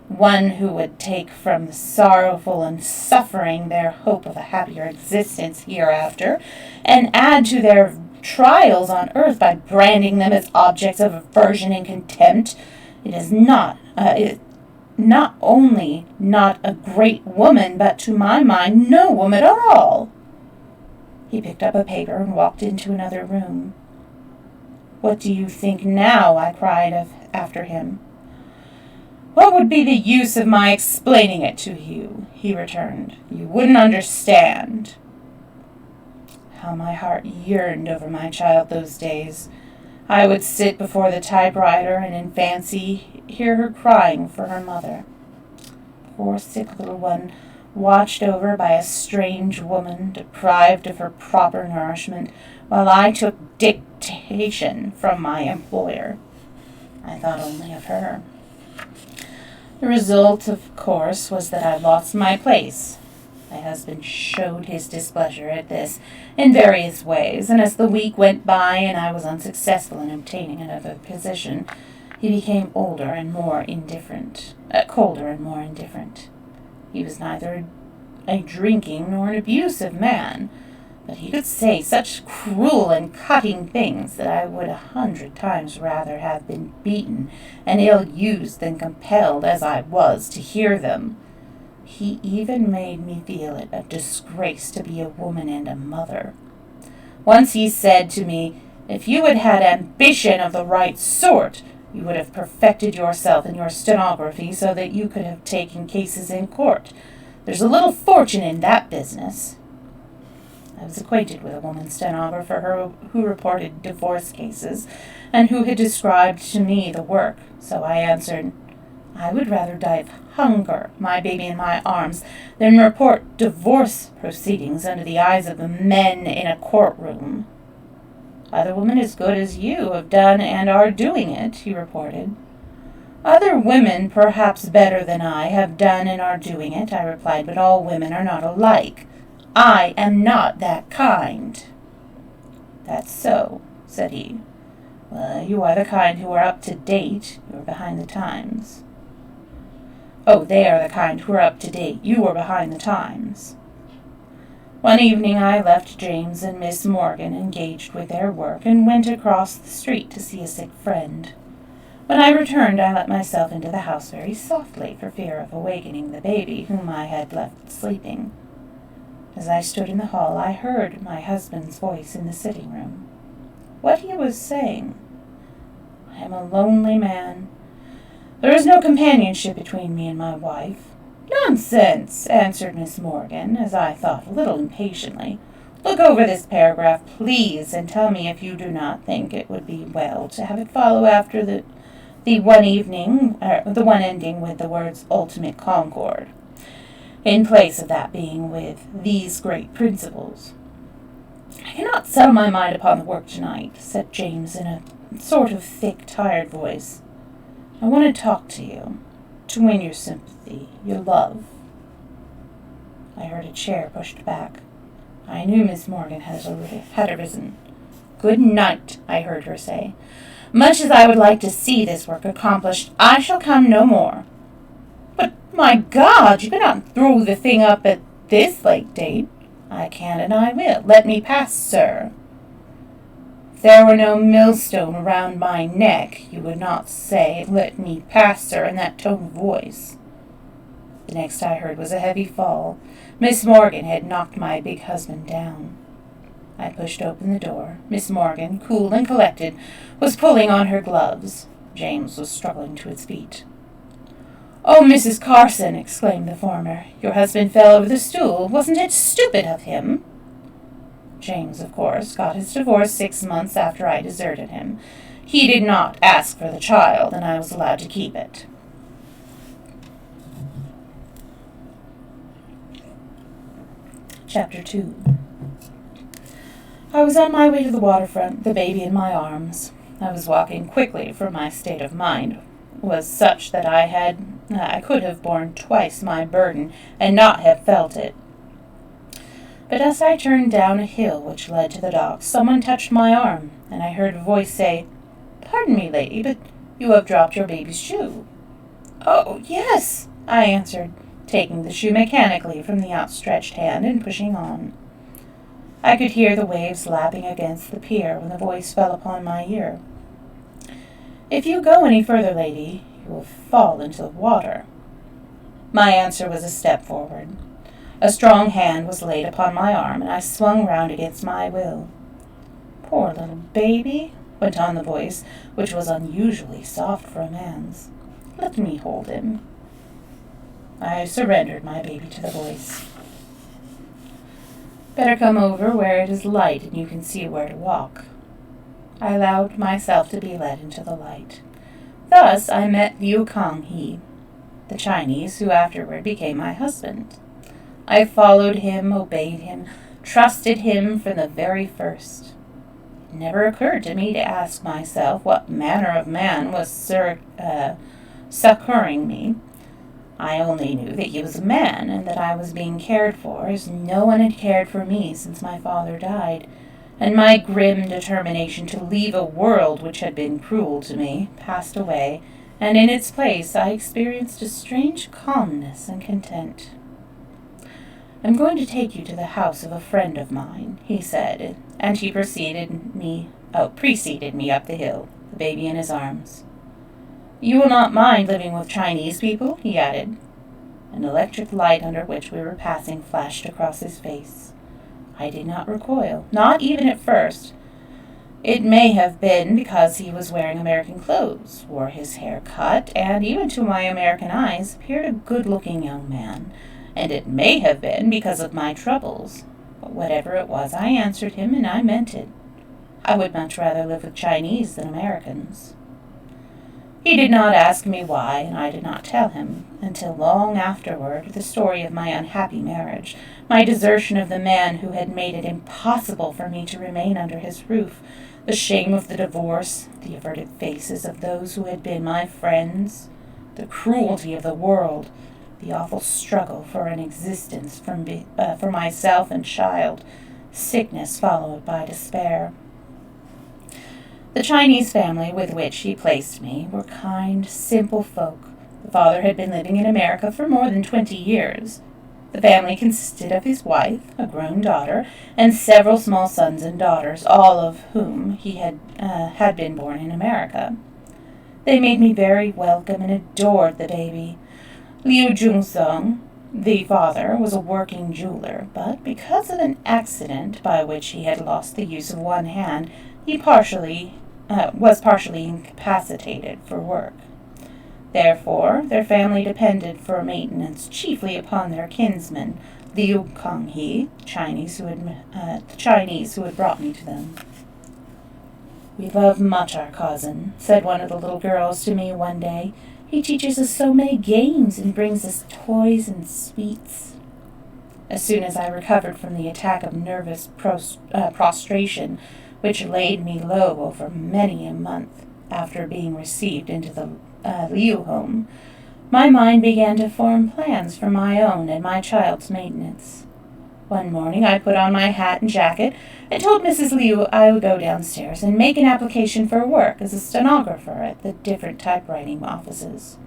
"One who would take from the sorrowful and suffering their hope of a happier existence hereafter, and add to their trials on earth by branding them as objects of aversion and contempt. It is not only not a great woman, but to my mind no woman at all." He picked up a paper and walked into another room. "What do you think now?" I cried after him. "What would be the use of my explaining it to you?" he returned. "You wouldn't understand." How my heart yearned over my child those days. I would sit before the typewriter and in fancy hear her crying for her mother. Poor sick little one, watched over by a strange woman, deprived of her proper nourishment, while I took dictation from my employer. I thought only of her. The result, of course, was that I lost my place. My husband showed his displeasure at this in various ways, and as the week went by and I was unsuccessful in obtaining another position, he became colder and more indifferent. He was neither a drinking nor an abusive man, but he could say such cruel and cutting things that I would 100 times rather have been beaten and ill-used than compelled, as I was, to hear them. He even made me feel it a disgrace to be a woman and a mother. Once he said to me, "If you had had ambition of the right sort, you would have perfected yourself in your stenography so that you could have taken cases in court. There's a little fortune in that business." I was acquainted with a woman stenographer who reported divorce cases and who had described to me the work, so I answered, "I would rather die of hunger, my baby in my arms, than report divorce proceedings under the eyes of the men in a courtroom." "Other women as good as you have done and are doing it," he reported. "Other women, perhaps better than I, have done and are doing it," I replied, "but all women are not alike. I am not that kind." "That's so," said he. "Well, you are the kind who are up to date. You are behind the times." "Oh, they are the kind who are up to date. You are behind the times." One evening I left James and Miss Morgan engaged with their work and went across the street to see a sick friend. When I returned, I let myself into the house very softly for fear of awakening the baby whom I had left sleeping. As I stood in the hall, I heard my husband's voice in the sitting room. What he was saying: "I am a lonely man. There is no companionship between me and my wife." "Nonsense," answered Miss Morgan, as I thought a little impatiently. "Look over this paragraph, please, and tell me if you do not think it would be well to have it follow after the one ending with the words ultimate concord, in place of that being with these great principles." "I cannot settle my mind upon the work tonight," said James in a sort of thick, tired voice. "I want to talk to you, to win your sympathy, your love." I heard a chair pushed back. I knew Miss Morgan had arisen. "Good night," I heard her say. "Much as I would like to see this work accomplished, I shall come no more." "But, my God, you cannot throw the thing up at this late date." "I can and I will. Let me pass, sir." "If there were no millstone around my neck, you would not say, 'Let me pass, sir,' in that tone of voice." The next I heard was a heavy fall. Miss Morgan had knocked my big husband down. I pushed open the door. Miss Morgan, cool and collected, was pulling on her gloves. James was struggling to his feet. "Oh, Mrs. Carson," exclaimed the former, "your husband fell over the stool. Wasn't it stupid of him?" James, of course, got his divorce 6 months after I deserted him. He did not ask for the child, and I was allowed to keep it. Chapter 2. I was on my way to the waterfront, the baby in my arms. I was walking quickly, for my state of mind was such that I could have borne twice my burden and not have felt it. But as I turned down a hill which led to the docks, someone touched my arm, and I heard a voice say, "Pardon me, lady, but you have dropped your baby's shoe." "Oh, yes," I answered, taking the shoe mechanically from the outstretched hand and pushing on. I could hear the waves lapping against the pier when the voice fell upon my ear. "If you go any further, lady, you will fall into the water." My answer was a step forward. A strong hand was laid upon my arm, and I swung round against my will. "Poor little baby," went on the voice, which was unusually soft for a man's. "Let me hold him." I surrendered my baby to the voice. "Better come over where it is light and you can see where to walk." I allowed myself to be led into the light. Thus I met Liu Kang-he, the Chinese who afterward became my husband. I followed him, obeyed him, trusted him from the very first. It never occurred to me to ask myself what manner of man was succoring me. I only knew that he was a man, and that I was being cared for as no one had cared for me since my father died, and my grim determination to leave a world which had been cruel to me passed away, and in its place I experienced a strange calmness and content. "I'm going to take you to the house of a friend of mine," he said, and he preceded me up the hill, the baby in his arms. "You will not mind living with Chinese people?" he added. An electric light under which we were passing flashed across his face. I did not recoil, not even at first. It may have been because he was wearing American clothes, wore his hair cut, and even to my American eyes appeared a good-looking young man, and it may have been because of my troubles. But whatever it was, I answered him, and I meant it. I would much rather live with Chinese than Americans. He did not ask me why, and I did not tell him, until long afterward, the story of my unhappy marriage, my desertion of the man who had made it impossible for me to remain under his roof, the shame of the divorce, the averted faces of those who had been my friends, the cruelty of the world, the awful struggle for an existence for myself and child, sickness followed by despair. The Chinese family with which he placed me were kind, simple folk. The father had been living in America for more than 20 years. The family consisted of his wife, a grown daughter, and several small sons and daughters, all of whom he had been born in America. They made me very welcome and adored the baby. Liu Jungsong, the father, was a working jeweler, but because of an accident by which he had lost the use of one hand, he was partially incapacitated for work. Therefore, their family depended for maintenance chiefly upon their kinsman, Liu Kang-he, the Chinese who had brought me to them. "We love much our cousin," said one of the little girls to me one day. "He teaches us so many games and brings us toys and sweets." As soon as I recovered from the attack of nervous prostration, which laid me low over many a month after being received into the Liu home, my mind began to form plans for my own and my child's maintenance. One morning I put on my hat and jacket and told Mrs. Liu I would go downstairs and make an application for work as a stenographer at the different typewriting offices.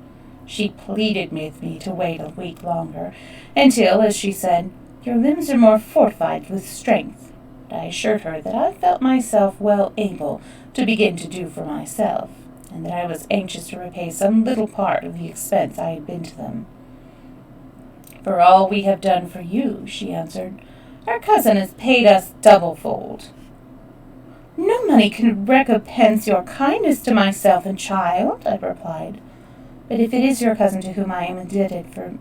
She pleaded with me to wait a week longer, until, as she said, "Your limbs are more fortified with strength." I assured her that I felt myself well able to begin to do for myself, and that I was anxious to repay some little part of the expense I had been to them. "For all we have done for you," she answered, "our cousin has paid us double-fold." "No money can recompense your kindness to myself and child," I replied. "But if it is your cousin to whom I am indebted for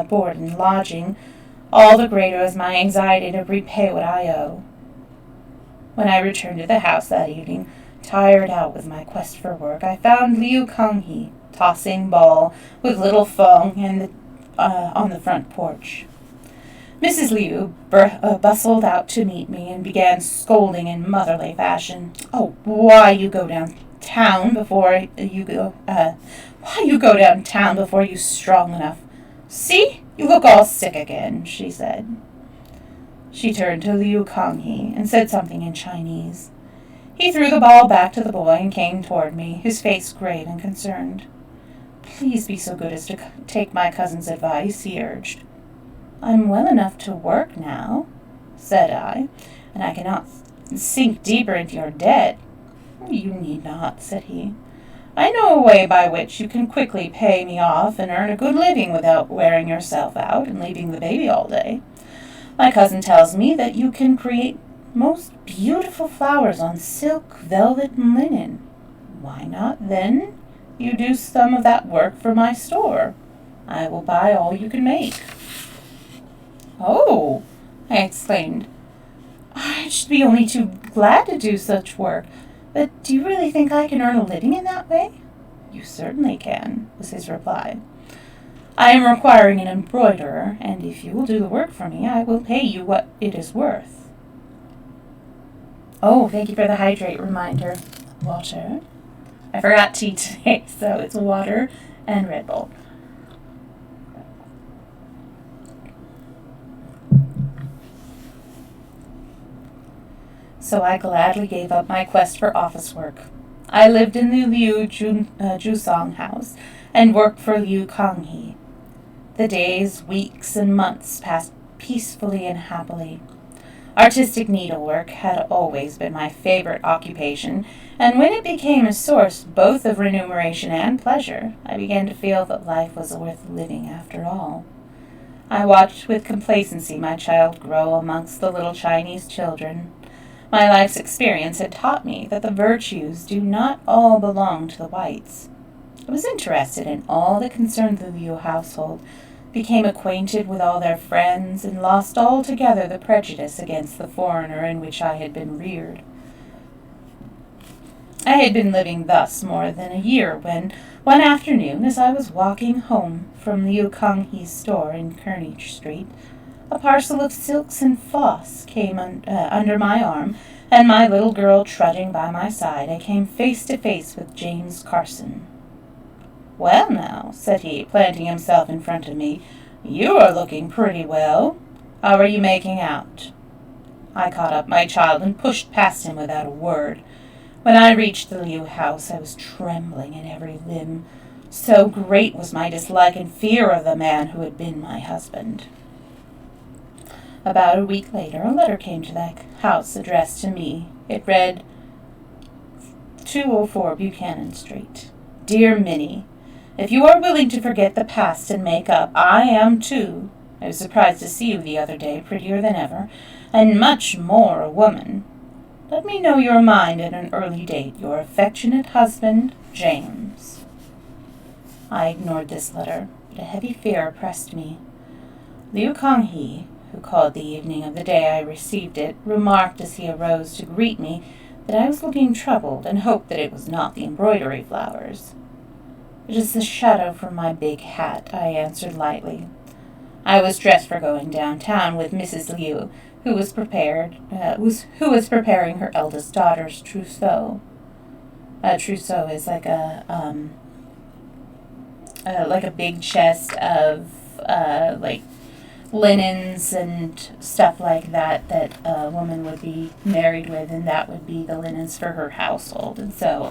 board and lodging, all the greater is my anxiety to repay what I owe." When I returned to the house that evening, tired out with my quest for work, I found Liu Kang-he tossing ball with little Feng on the front porch. Mrs. Liu bustled out to meet me and began scolding in motherly fashion. "Oh, why you go downtown before you strong enough? See, you look all sick again," she said. She turned to Liu Kanghe and said something in Chinese. He threw the ball back to the boy and came toward me, his face grave and concerned. "Please be so good as to take my cousin's advice," he urged. "I'm well enough to work now," said I, "and I cannot sink deeper into your debt." "You need not," said he. "I know a way by which you can quickly pay me off and earn a good living without wearing yourself out and leaving the baby all day. My cousin tells me that you can create most beautiful flowers on silk, velvet, and linen. Why not, then, you do some of that work for my store? I will buy all you can make." "Oh," I exclaimed, "I should be only too glad to do such work. But do you really think I can earn a living in that way?" "You certainly can," was his reply. "I am requiring an embroiderer, and if you will do the work for me, I will pay you what it is worth." Oh, thank you for the hydrate reminder. Water. I forgot tea today, so it's water and Red Bull. So I gladly gave up my quest for office work. I lived in the Liu Jusong house and worked for Liu Kanghe. The days, weeks, and months passed peacefully and happily. Artistic needlework had always been my favorite occupation, and when it became a source both of remuneration and pleasure, I began to feel that life was worth living after all. I watched with complacency my child grow amongst the little Chinese children. My life's experience had taught me that the virtues do not all belong to the whites. I was interested in all that concerned the Liu household, became acquainted with all their friends, and lost altogether the prejudice against the foreigner in which I had been reared. I had been living thus more than a year when, one afternoon, as I was walking home from Liu Kanghe's store in Kearney Street, a parcel of silks and floss came under my arm, and my little girl trudging by my side, I came face to face with James Carson. "Well, now," said he, planting himself in front of me, "you are looking pretty well. How are you making out?" I caught up my child and pushed past him without a word. When I reached the Liu house, I was trembling in every limb. So great was my dislike and fear of the man who had been my husband. About a week later, a letter came to the house addressed to me. It read, 204 Buchanan Street. Dear Minnie, if you are willing to forget the past and make up, I am too. I was surprised to see you the other day, prettier than ever, and much more a woman. Let me know your mind at an early date. Your affectionate husband, James. I ignored this letter, but a heavy fear oppressed me. Liu Kanghe, who called the evening of the day I received it, remarked as he arose to greet me that I was looking troubled and hoped that it was not the embroidery flowers. It is the shadow from my big hat, I answered lightly. I was dressed for going downtown with Mrs. Liu, who was preparing her eldest daughter's trousseau. A trousseau is like a big chest of linens and stuff like that a woman would be married with, and that would be the linens for her household. And so,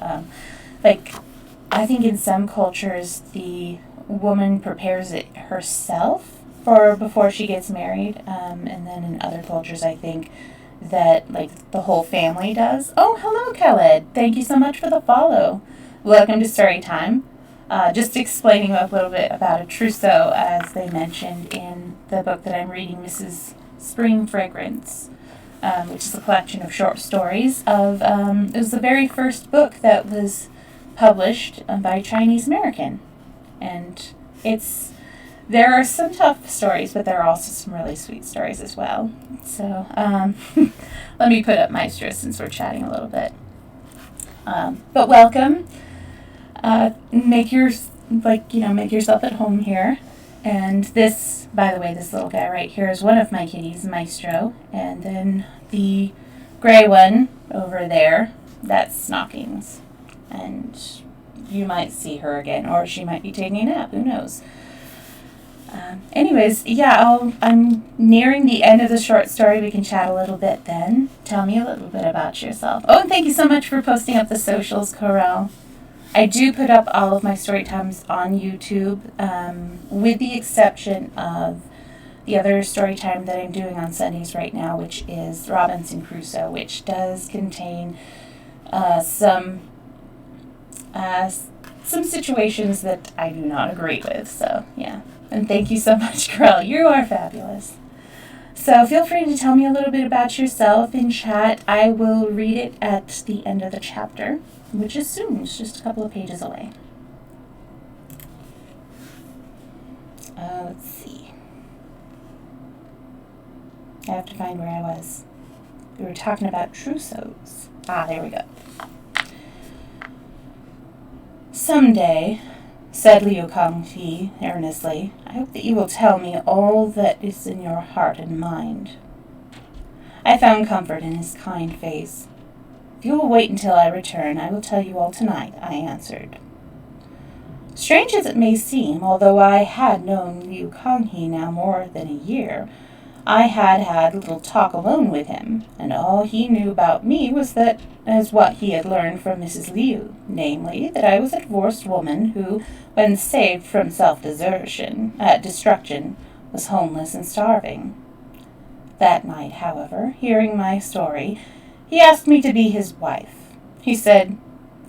I think in some cultures the woman prepares it herself before she gets married, and then in other cultures I think that the whole family does. Oh, hello, Khaled. Thank you so much for the follow. Welcome to Storytime. Just explaining a little bit about a trousseau, as they mentioned in the book that I'm reading, Mrs. Spring Fragrance, which is a collection of short stories of, it was the very first book that was published by a Chinese American. And there are some tough stories, but there are also some really sweet stories as well. So, let me put up Maestro since we're chatting a little bit. But welcome. Make yourself at home here, And this, by the way, this little guy right here is one of my kitties, Maestro. And then the gray one over there, that's Snockings. And you might see her again, or she might be taking a nap, who knows. Anyways, yeah, I'm nearing the end of the short story. We can chat a little bit then. Tell me a little bit about yourself. Oh, and thank you so much for posting up the socials, Corel. I do put up all of my story times on YouTube, with the exception of the other story time that I'm doing on Sundays right now, which is Robinson Crusoe, which does contain some situations that I do not agree with. So, yeah. And thank you so much, Corel. You are fabulous. So feel free to tell me a little bit about yourself in chat. I will read it at the end of the chapter, which is soon. It's just a couple of pages away. Let's see. I have to find where I was. We were talking about trousseaux. There we go. Someday, said Liu Kanghi earnestly, I hope that you will tell me all that is in your heart and mind. I found comfort in his kind face. If you will wait until I return, I will tell you all tonight, I answered. Strange as it may seem, although I had known Liu Kanghi now more than a year, I had had little talk alone with him, and all he knew about me was that as what he had learned from Mrs. Liu, namely, that I was a divorced woman who, when saved from destruction, was homeless and starving. That night, however, hearing my story, he asked me to be his wife. He said,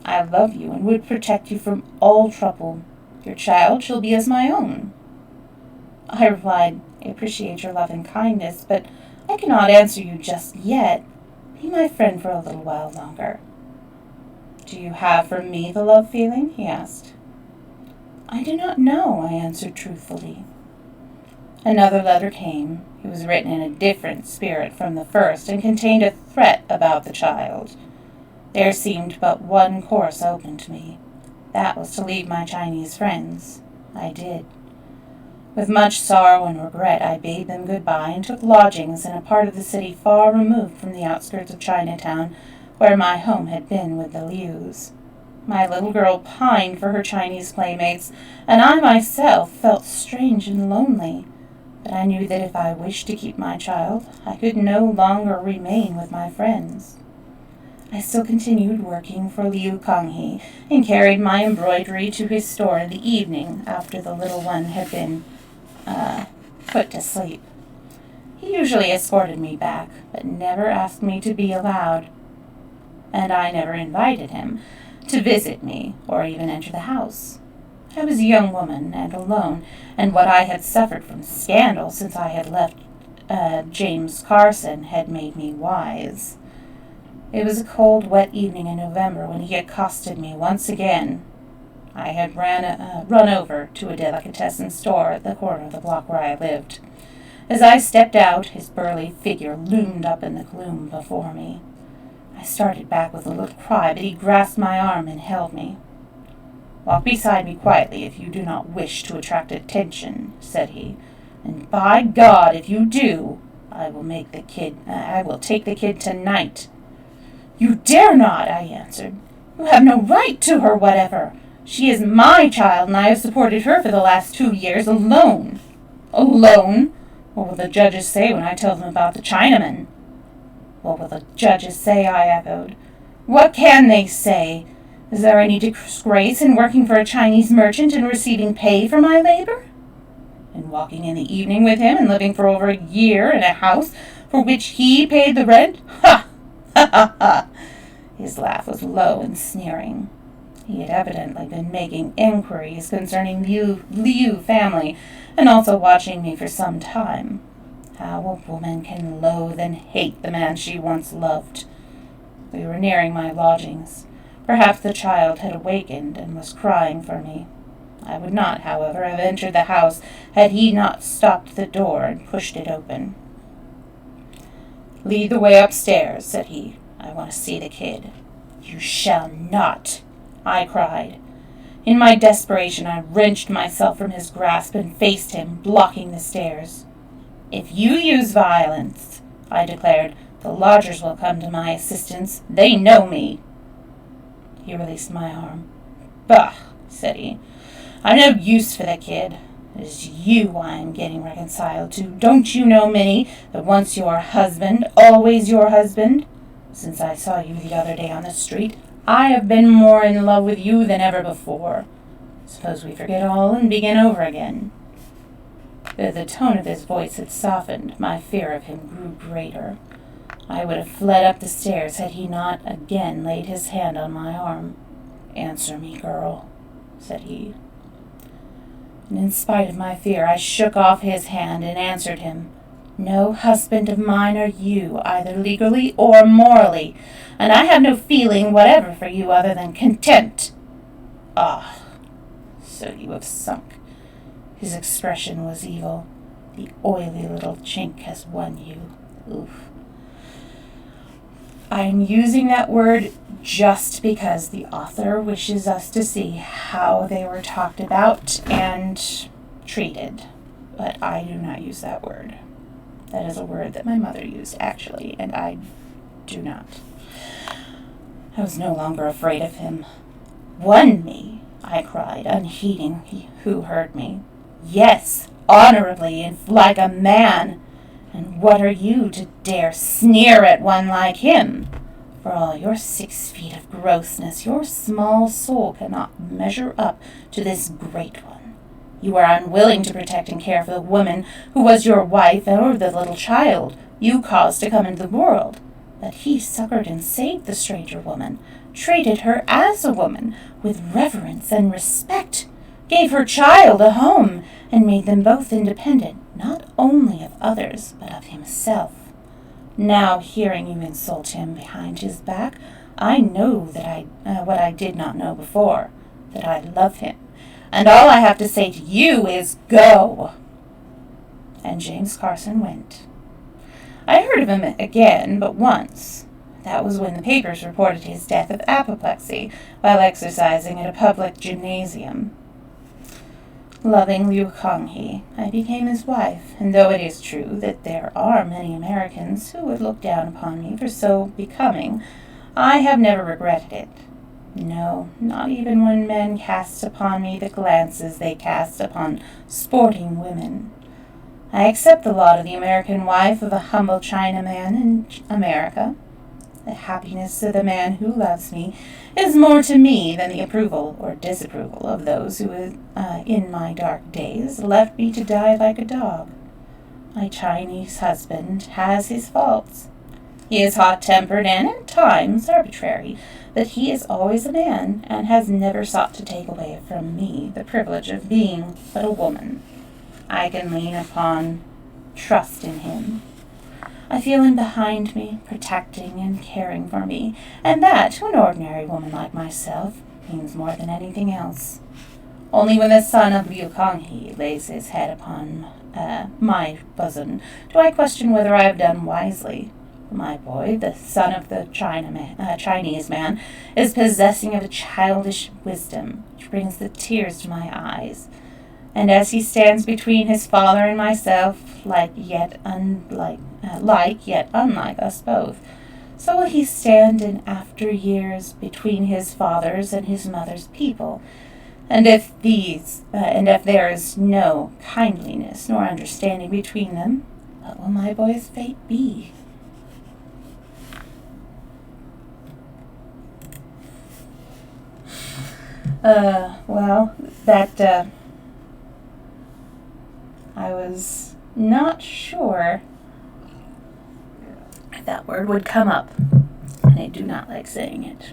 I love you and would protect you from all trouble. Your child shall be as my own. I replied, I appreciate your love and kindness, but I cannot answer you just yet. Be my friend for a little while longer. Do you have for me the love feeling? He asked. I do not know, I answered truthfully. Another letter came. It was written in a different spirit from the first and contained a threat about the child. There seemed but one course open to me. That was to leave my Chinese friends. I did. With much sorrow and regret, I bade them goodbye and took lodgings in a part of the city far removed from the outskirts of Chinatown, where my home had been with the Lius. My little girl pined for her Chinese playmates, and I myself felt strange and lonely. But I knew that if I wished to keep my child, I could no longer remain with my friends. I still continued working for Liu Kanghi and carried my embroidery to his store in the evening after the little one had been put to sleep. He usually escorted me back, but never asked me to be allowed, and I never invited him to visit me or even enter the house. I was a young woman and alone, and what I had suffered from scandal since I had left James Carson had made me wise. It was a cold, wet evening in November when he accosted me once again. I had run over to a delicatessen store at the corner of the block where I lived. As I stepped out, his burly figure loomed up in the gloom before me. I started back with a little cry, but he grasped my arm and held me. Walk beside me quietly if you do not wish to attract attention, said he, and by God, if you do, I will take the kid tonight. You dare not, I answered. You have no right to her whatever. She is my child, and I have supported her for the last 2 years alone. Alone? What will the judges say when I tell them about the Chinaman? What will the judges say? I echoed. What can they say? Is there any disgrace in working for a Chinese merchant and receiving pay for my labor? In walking in the evening with him and living for over a year in a house for which he paid the rent? Ha! Ha ha ha! His laugh was low and sneering. He had evidently been making inquiries concerning the Liu family and also watching me for some time. How a woman can loathe and hate the man she once loved. We were nearing my lodgings. Perhaps the child had awakened and was crying for me. I would not, however, have entered the house had he not stopped the door and pushed it open. Lead the way upstairs, said he. I want to see the kid. You shall not, I cried. In my desperation, I wrenched myself from his grasp and faced him, blocking the stairs. "If you use violence," I declared, "the lodgers will come to my assistance. They know me." He released my arm. "Bah," said he. "I'm no use for the kid. It is you I am getting reconciled to. Don't you know, Minnie, that once your husband, always your husband? Since I saw you the other day on the street, I have been more in love with you than ever before. Suppose we forget all and begin over again." The tone of his voice had softened. My fear of him grew greater. I would have fled up the stairs had he not again laid his hand on my arm. "Answer me, girl," said he. And in spite of my fear, I shook off his hand and answered him. "No husband of mine are you, either legally or morally, and I have no feeling whatever for you other than contempt." "Ah, so you have sunk." His expression was evil. "The oily little chink has won you." Oof. I'm using that word just because the author wishes us to see how they were talked about and treated, but I do not use that word. That is a word that my mother used, actually, and I do not. I was no longer afraid of him. "Won me," I cried, unheeding who heard me. "Yes, honorably and like a man. And what are you to dare sneer at one like him? For all your 6 feet of grossness, your small soul cannot measure up to this great one. You are unwilling to protect and care for the woman who was your wife or the little child you caused to come into the world. But he succored and saved the stranger woman, treated her as a woman with reverence and respect, gave her child a home, and made them both independent, not only of others, but of himself. Now, hearing you insult him behind his back, I know that what I did not know before, that I love him, and all I have to say to you is go." And James Carson went. I heard of him again but once. That was when the papers reported his death of apoplexy while exercising at a public gymnasium. Loving Liu Kanghe, I became his wife, and though it is true that there are many Americans who would look down upon me for so becoming, I have never regretted it. No, not even when men cast upon me the glances they cast upon sporting women. I accept the lot of the American wife of a humble Chinaman in America. The happiness of the man who loves me is more to me than the approval or disapproval of those who, in my dark days, left me to die like a dog. My Chinese husband has his faults. He is hot-tempered and at times arbitrary, but he is always a man and has never sought to take away from me the privilege of being but a woman. I can lean upon trust in him. I feel him behind me, protecting and caring for me, and that, to an ordinary woman like myself, means more than anything else. Only when the son of Liu Kanghe lays his head upon my bosom do I question whether I have done wisely. My boy, the son of the Chinese man, is possessing of a childish wisdom which brings the tears to my eyes. And as he stands between his father and myself, like yet unlike us both, so will he stand in after years between his father's and his mother's people. And if there is no kindliness nor understanding between them, what will my boy's fate be? I was not sure if that word would come up, and I do not like saying it.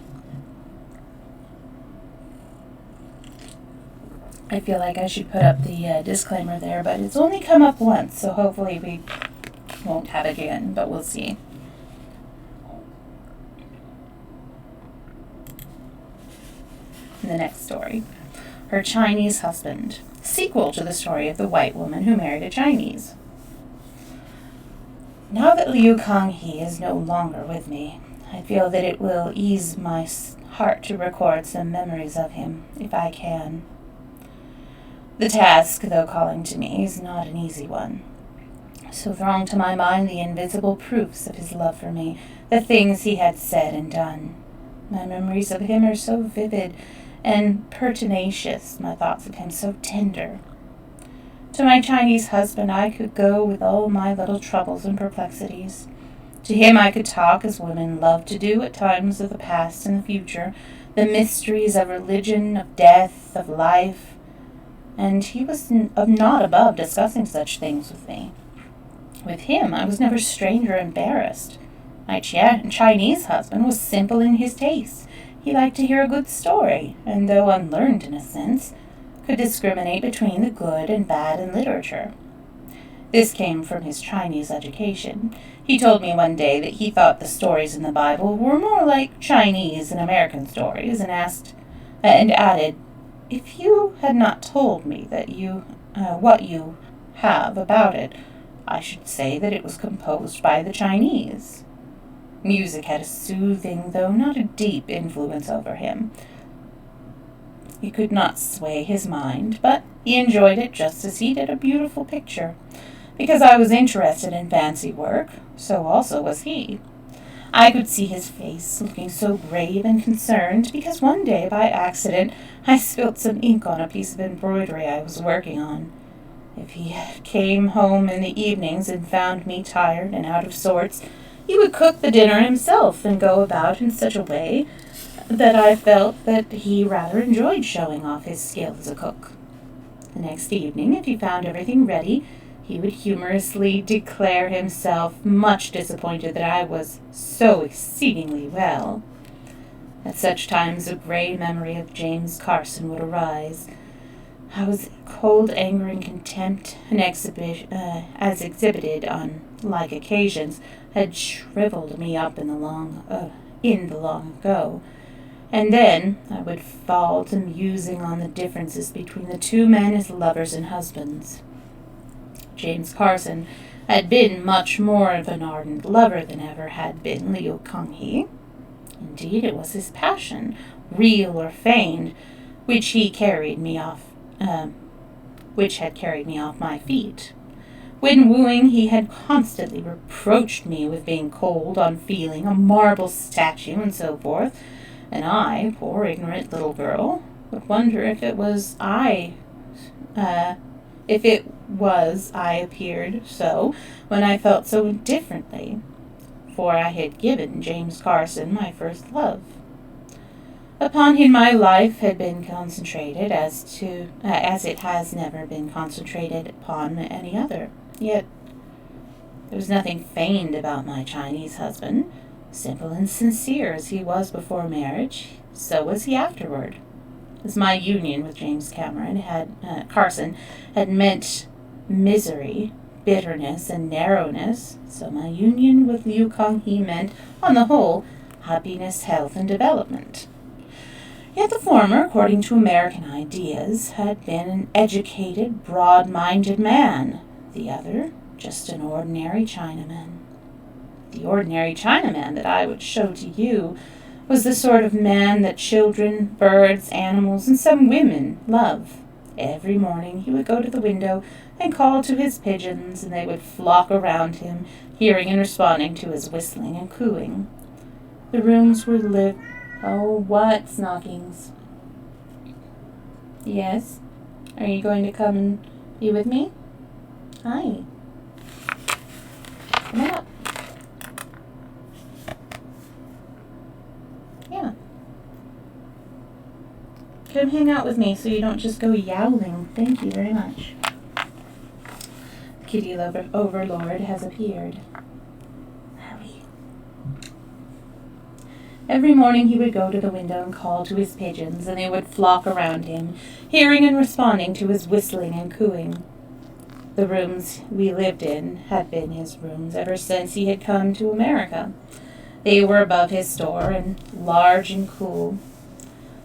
I feel like I should put up the disclaimer there, but it's only come up once, so hopefully we won't have it again, but we'll see. The next story. Her Chinese husband. Sequel to the story of the white woman who married a Chinese. Now that Liu Kanghe is no longer with me, I feel that it will ease my heart to record some memories of him, if I can. The task, though calling to me, is not an easy one. So throng to my mind the invisible proofs of his love for me, the things he had said and done. My memories of him are so vivid and pertinacious, my thoughts of him so tender. To my Chinese husband I could go with all my little troubles and perplexities. To him I could talk as women love to do at times of the past and the future, the mysteries of religion, of death, of life, and he was not above discussing such things with me. With him I was never strained or embarrassed. My Chinese husband was simple in his tastes. He liked to hear a good story, and though unlearned in a sense, could discriminate between the good and bad in literature. This came from his Chinese education. He told me one day that he thought the stories in the Bible were more like Chinese and American stories, and added, "If you had not told me that what you have about it, I should say that it was composed by the Chinese." Music had a soothing, though not a deep, influence over him. He could not sway his mind, but he enjoyed it just as he did a beautiful picture. Because I was interested in fancy work, so also was he. I could see his face looking so grave and concerned, because one day, by accident, I spilt some ink on a piece of embroidery I was working on. If he came home in the evenings and found me tired and out of sorts, he would cook the dinner himself and go about in such a way that I felt that he rather enjoyed showing off his skill as a cook. The next evening, if he found everything ready, he would humorously declare himself much disappointed that I was so exceedingly well. At such times a gray memory of James Carson would arise. How his cold anger and contempt, as exhibited on like occasions, had shriveled me up in the long ago. And then I would fall to musing on the differences between the two men as lovers and husbands. James Carson had been much more of an ardent lover than ever had been Liu Kang-hee. Indeed, it was his passion, real or feigned, which had carried me off my feet. When wooing, he had constantly reproached me with being cold, unfeeling, a marble statue, and so forth, and I, poor ignorant little girl, would wonder if it was I appeared so when I felt so indifferently, for I had given James Carson my first love. Upon him my life had been concentrated as it has never been concentrated upon any other. Yet there was nothing feigned about my Chinese husband. Simple and sincere as he was before marriage, so was he afterward. As my union with James Carson had meant misery, bitterness, and narrowness, so my union with Liu Kang-hee meant, on the whole, happiness, health, and development. Yet the former, according to American ideas, had been an educated, broad-minded man. The other, just an ordinary Chinaman. The ordinary Chinaman that I would show to you was the sort of man that children, birds, animals, and some women love. Every morning he would go to the window and call to his pigeons, and they would flock around him, hearing and responding to his whistling and cooing. The rooms were lit. Oh, what knockings? Yes? Are you going to come and be with me? Hi. Come on up. Yeah. Come hang out with me so you don't just go yowling. Thank you very much. Kitty Overlord has appeared. Hurry. Every morning he would go to the window and call to his pigeons, and they would flock around him, hearing and responding to his whistling and cooing. The rooms we lived in had been his rooms ever since he had come to America. They were above his store and large and cool.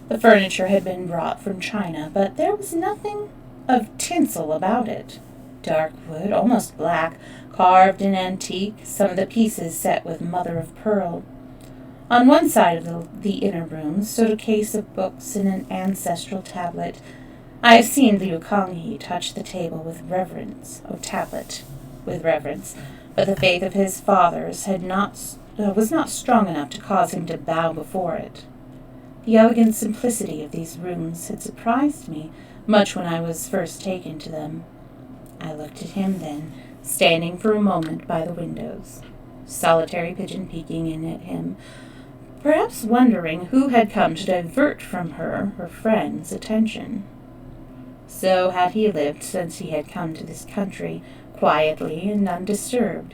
The furniture had been brought from China, but there was nothing of tinsel about it. Dark wood, almost black, carved in antique, some of the pieces set with mother of pearl. On one side of the inner room stood a case of books and an ancestral tablet. I have seen Liu Kongyi touch the table with reverence, but the faith of his fathers was not strong enough to cause him to bow before it. The elegant simplicity of these rooms had surprised me much when I was first taken to them. I looked at him then, standing for a moment by the windows, solitary pigeon peeking in at him, perhaps wondering who had come to divert from her friend's attention. So had he lived since he had come to this country, quietly and undisturbed.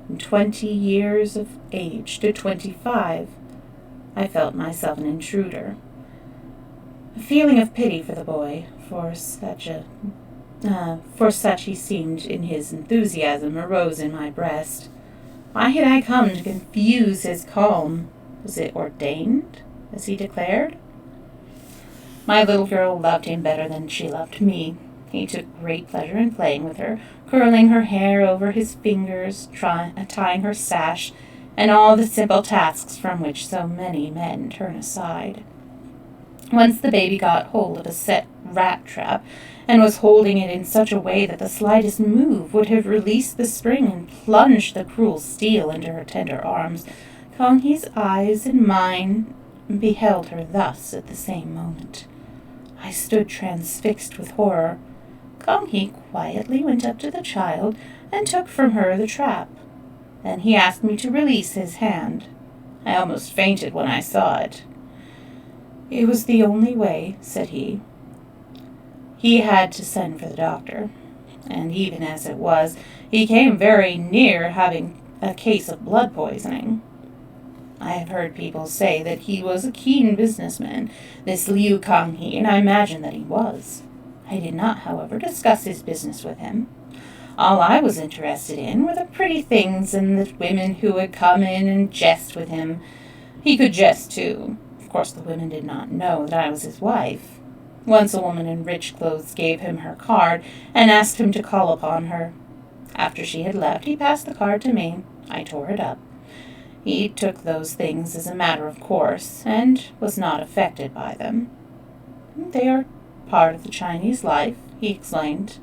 From 20 years of age to 25, I felt myself an intruder. A feeling of pity for the boy, for such he seemed in his enthusiasm, arose in my breast. Why had I come to confuse his calm? Was it ordained, as he declared? My little girl loved him better than she loved me. He took great pleasure in playing with her, curling her hair over his fingers, tying her sash, and all the simple tasks from which so many men turn aside. Once the baby got hold of a set rat trap, and was holding it in such a way that the slightest move would have released the spring and plunged the cruel steel into her tender arms. Konghi's eyes and mine beheld her thus at the same moment. I stood transfixed with horror. Konghi quietly went up to the child and took from her the trap. Then he asked me to release his hand. I almost fainted when I saw it. It was the only way, said he. He had to send for the doctor, and even as it was, he came very near having a case of blood poisoning. I have heard people say that he was a keen businessman, this Liu Konghi, and I imagine that he was. I did not, however, discuss his business with him. All I was interested in were the pretty things and the women who would come in and jest with him. He could jest, too. Of course, the women did not know that I was his wife. Once a woman in rich clothes gave him her card and asked him to call upon her. After she had left, he passed the card to me. I tore it up. He took those things as a matter of course, and was not affected by them. They are part of the Chinese life, he explained.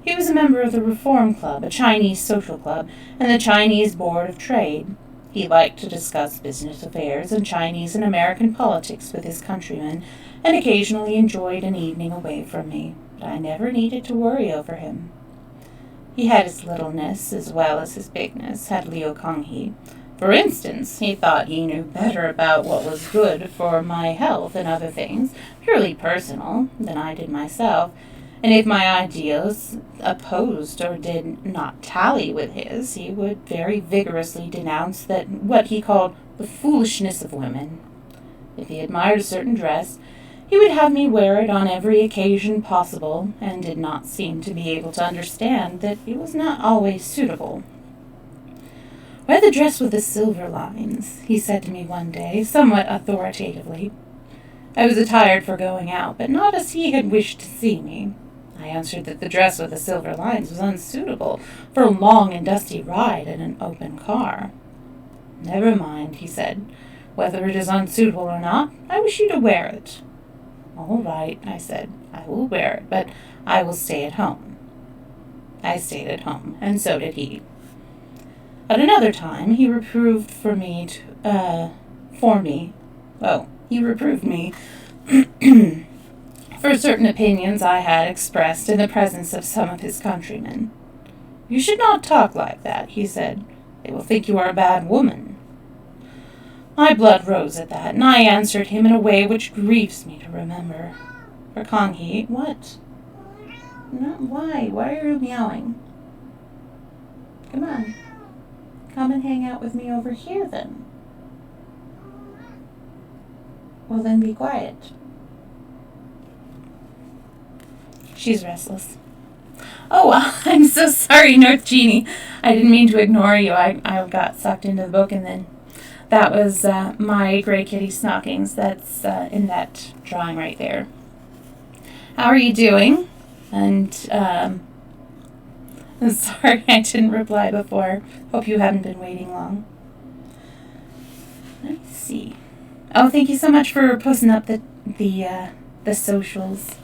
He was a member of the Reform Club, a Chinese social club, and the Chinese Board of Trade. He liked to discuss business affairs and Chinese and American politics with his countrymen, and occasionally enjoyed an evening away from me, but I never needed to worry over him. He had his littleness as well as his bigness, had Liu Konghi. For instance, he thought he knew better about what was good for my health and other things, purely personal, than I did myself, and if my ideas opposed or did not tally with his, he would very vigorously denounce what he called the foolishness of women. If he admired a certain dress, he would have me wear it on every occasion possible, and did not seem to be able to understand that it was not always suitable. "Wear the dress with the silver lines," he said to me one day, somewhat authoritatively. I was attired for going out, but not as he had wished to see me. I answered that the dress with the silver lines was unsuitable for a long and dusty ride in an open car. "Never mind," he said. "Whether it is unsuitable or not, I wish you to wear it." "All right," I said. "I will wear it, but I will stay at home." I stayed at home, and so did he. At another time, he reproved me for certain opinions I had expressed in the presence of some of his countrymen. "You should not talk like that," he said. "They will think you are a bad woman." My blood rose at that, and I answered him in a way which grieves me to remember. For Konghi, what? No, why? Why are you meowing? Come on. Come and hang out with me over here, then. Well, then be quiet. She's restless. Oh, I'm so sorry, North Genie. I didn't mean to ignore you. I got sucked into the book, and then that was my gray kitty stockings. That's in that drawing right there. How are you doing? And I'm sorry I didn't reply before. Hope you haven't been waiting long. see. Oh, thank you so much for posting up the socials.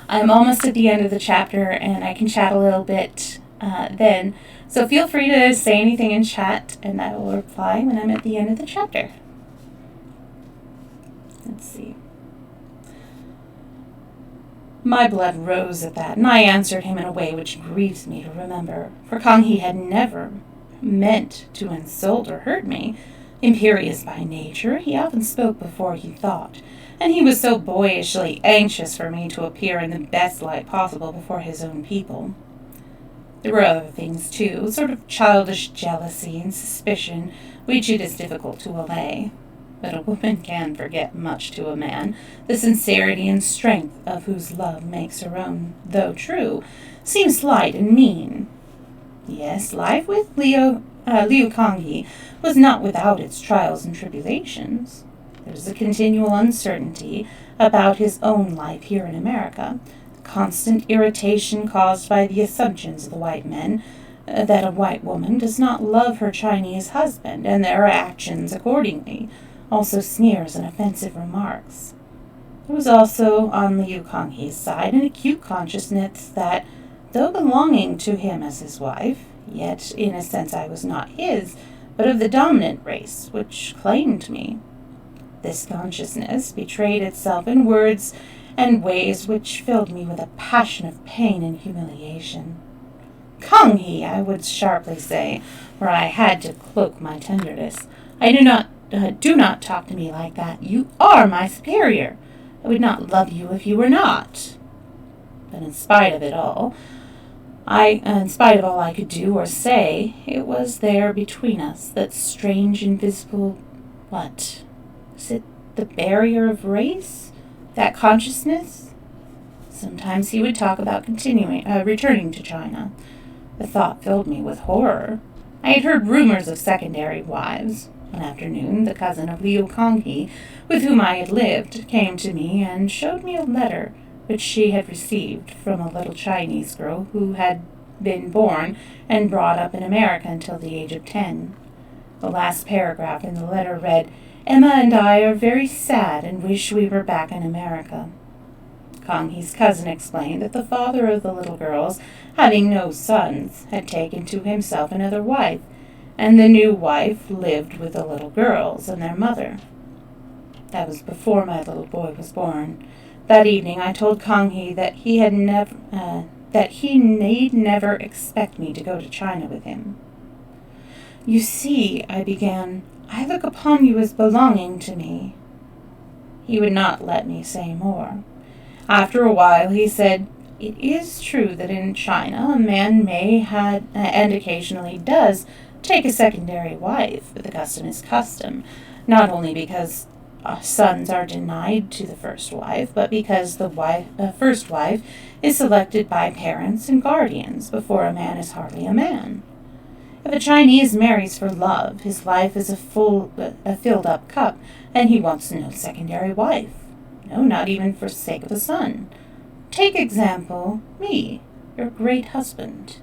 I'm almost at the end of the chapter, and I can chat a little bit then. So feel free to say anything in chat, and I will reply when I'm at the end of the chapter. Let's see. My blood rose at that, and I answered him in a way which grieves me to remember, for Kang He had never meant to insult or hurt me. Imperious by nature, he often spoke before he thought, and he was so boyishly anxious for me to appear in the best light possible before his own people. There were other things, too, a sort of childish jealousy and suspicion, which it is difficult to allay. But a woman can forget much to a man, the sincerity and strength of whose love makes her own, though true, seems light and mean. Yes, life with Liu Kanghe was not without its trials and tribulations. There was a continual uncertainty about his own life here in America, constant irritation caused by the assumptions of the white men that a white woman does not love her Chinese husband, and their actions accordingly, also sneers and offensive remarks. There was also on Liu Kanghe's side an acute consciousness that, though belonging to him as his wife, yet in a sense I was not his, but of the dominant race which claimed me. This consciousness betrayed itself in words and ways which filled me with a passion of pain and humiliation. Kang He, I would sharply say, where I had to cloak my tenderness. Do not talk to me like that. You are my superior. I would not love you if you were not. But in spite of all I could do or say, it was there between us, that strange, invisible, what? Is it the barrier of race? That consciousness? Sometimes he would talk about returning to China. The thought filled me with horror. I had heard rumors of secondary wives. One afternoon, the cousin of Liu Kanghe, with whom I had lived, came to me and showed me a letter which she had received from a little Chinese girl who had been born and brought up in America until the age of 10. The last paragraph in the letter read, "Emma and I are very sad and wish we were back in America." Kang He's cousin explained that the father of the little girls, having no sons, had taken to himself another wife, and the new wife lived with the little girls and their mother. That was before my little boy was born. That evening I told Kang He that he need never expect me to go to China with him. "You see," I began, "I look upon you as belonging to me." He would not let me say more. After a while he said, "It is true that in China a man may and occasionally does take a secondary wife, but the custom is custom, not only because sons are denied to the first wife, but because the first wife is selected by parents and guardians before a man is hardly a man. If a Chinese marries for love, his life is a filled-up cup, and he wants no secondary wife. No, not even for sake of a son. Take example, me, your great husband."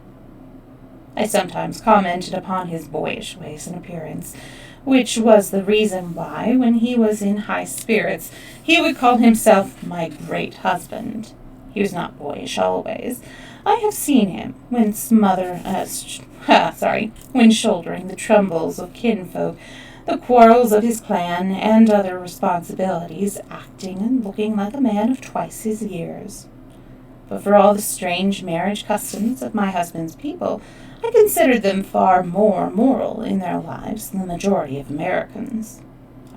I sometimes commented upon his boyish ways and appearance, which was the reason why, when he was in high spirits, he would call himself my great husband. He was not boyish always. I have seen him when when shouldering the troubles of kinfolk, the quarrels of his clan, and other responsibilities, acting and looking like a man of twice his years. But for all the strange marriage customs of my husband's people, I considered them far more moral in their lives than the majority of Americans.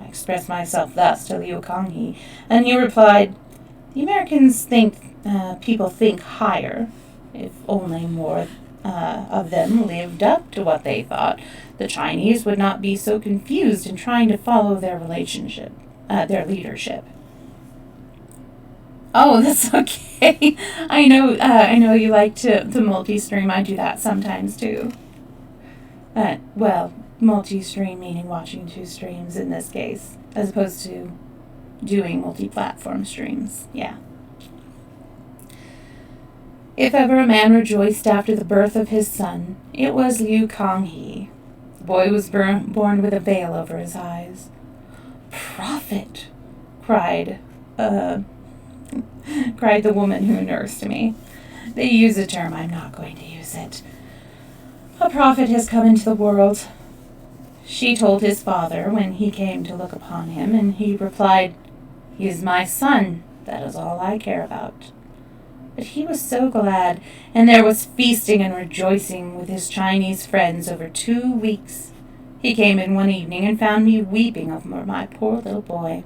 I expressed myself thus to Liu Kanghe, and he replied, "The Americans people think higher. If only more of them lived up to what they thought, the Chinese would not be so confused in trying to follow their leadership." Oh, that's okay. I know you like to multi-stream. I do that sometimes too. Multi-stream meaning watching two streams in this case, as opposed to doing multi-platform streams. Yeah. If ever a man rejoiced after the birth of his son, it was Liu Kanghe. The boy was born with a veil over his eyes. prophet, cried cried the woman who nursed me. They use a term, I'm not going to use it. A prophet has come into the world. She told his father when he came to look upon him, and he replied, He is my son, that is all I care about. But he was so glad, and there was feasting and rejoicing with his Chinese friends over 2 weeks. He came in one evening and found me weeping over my poor little boy.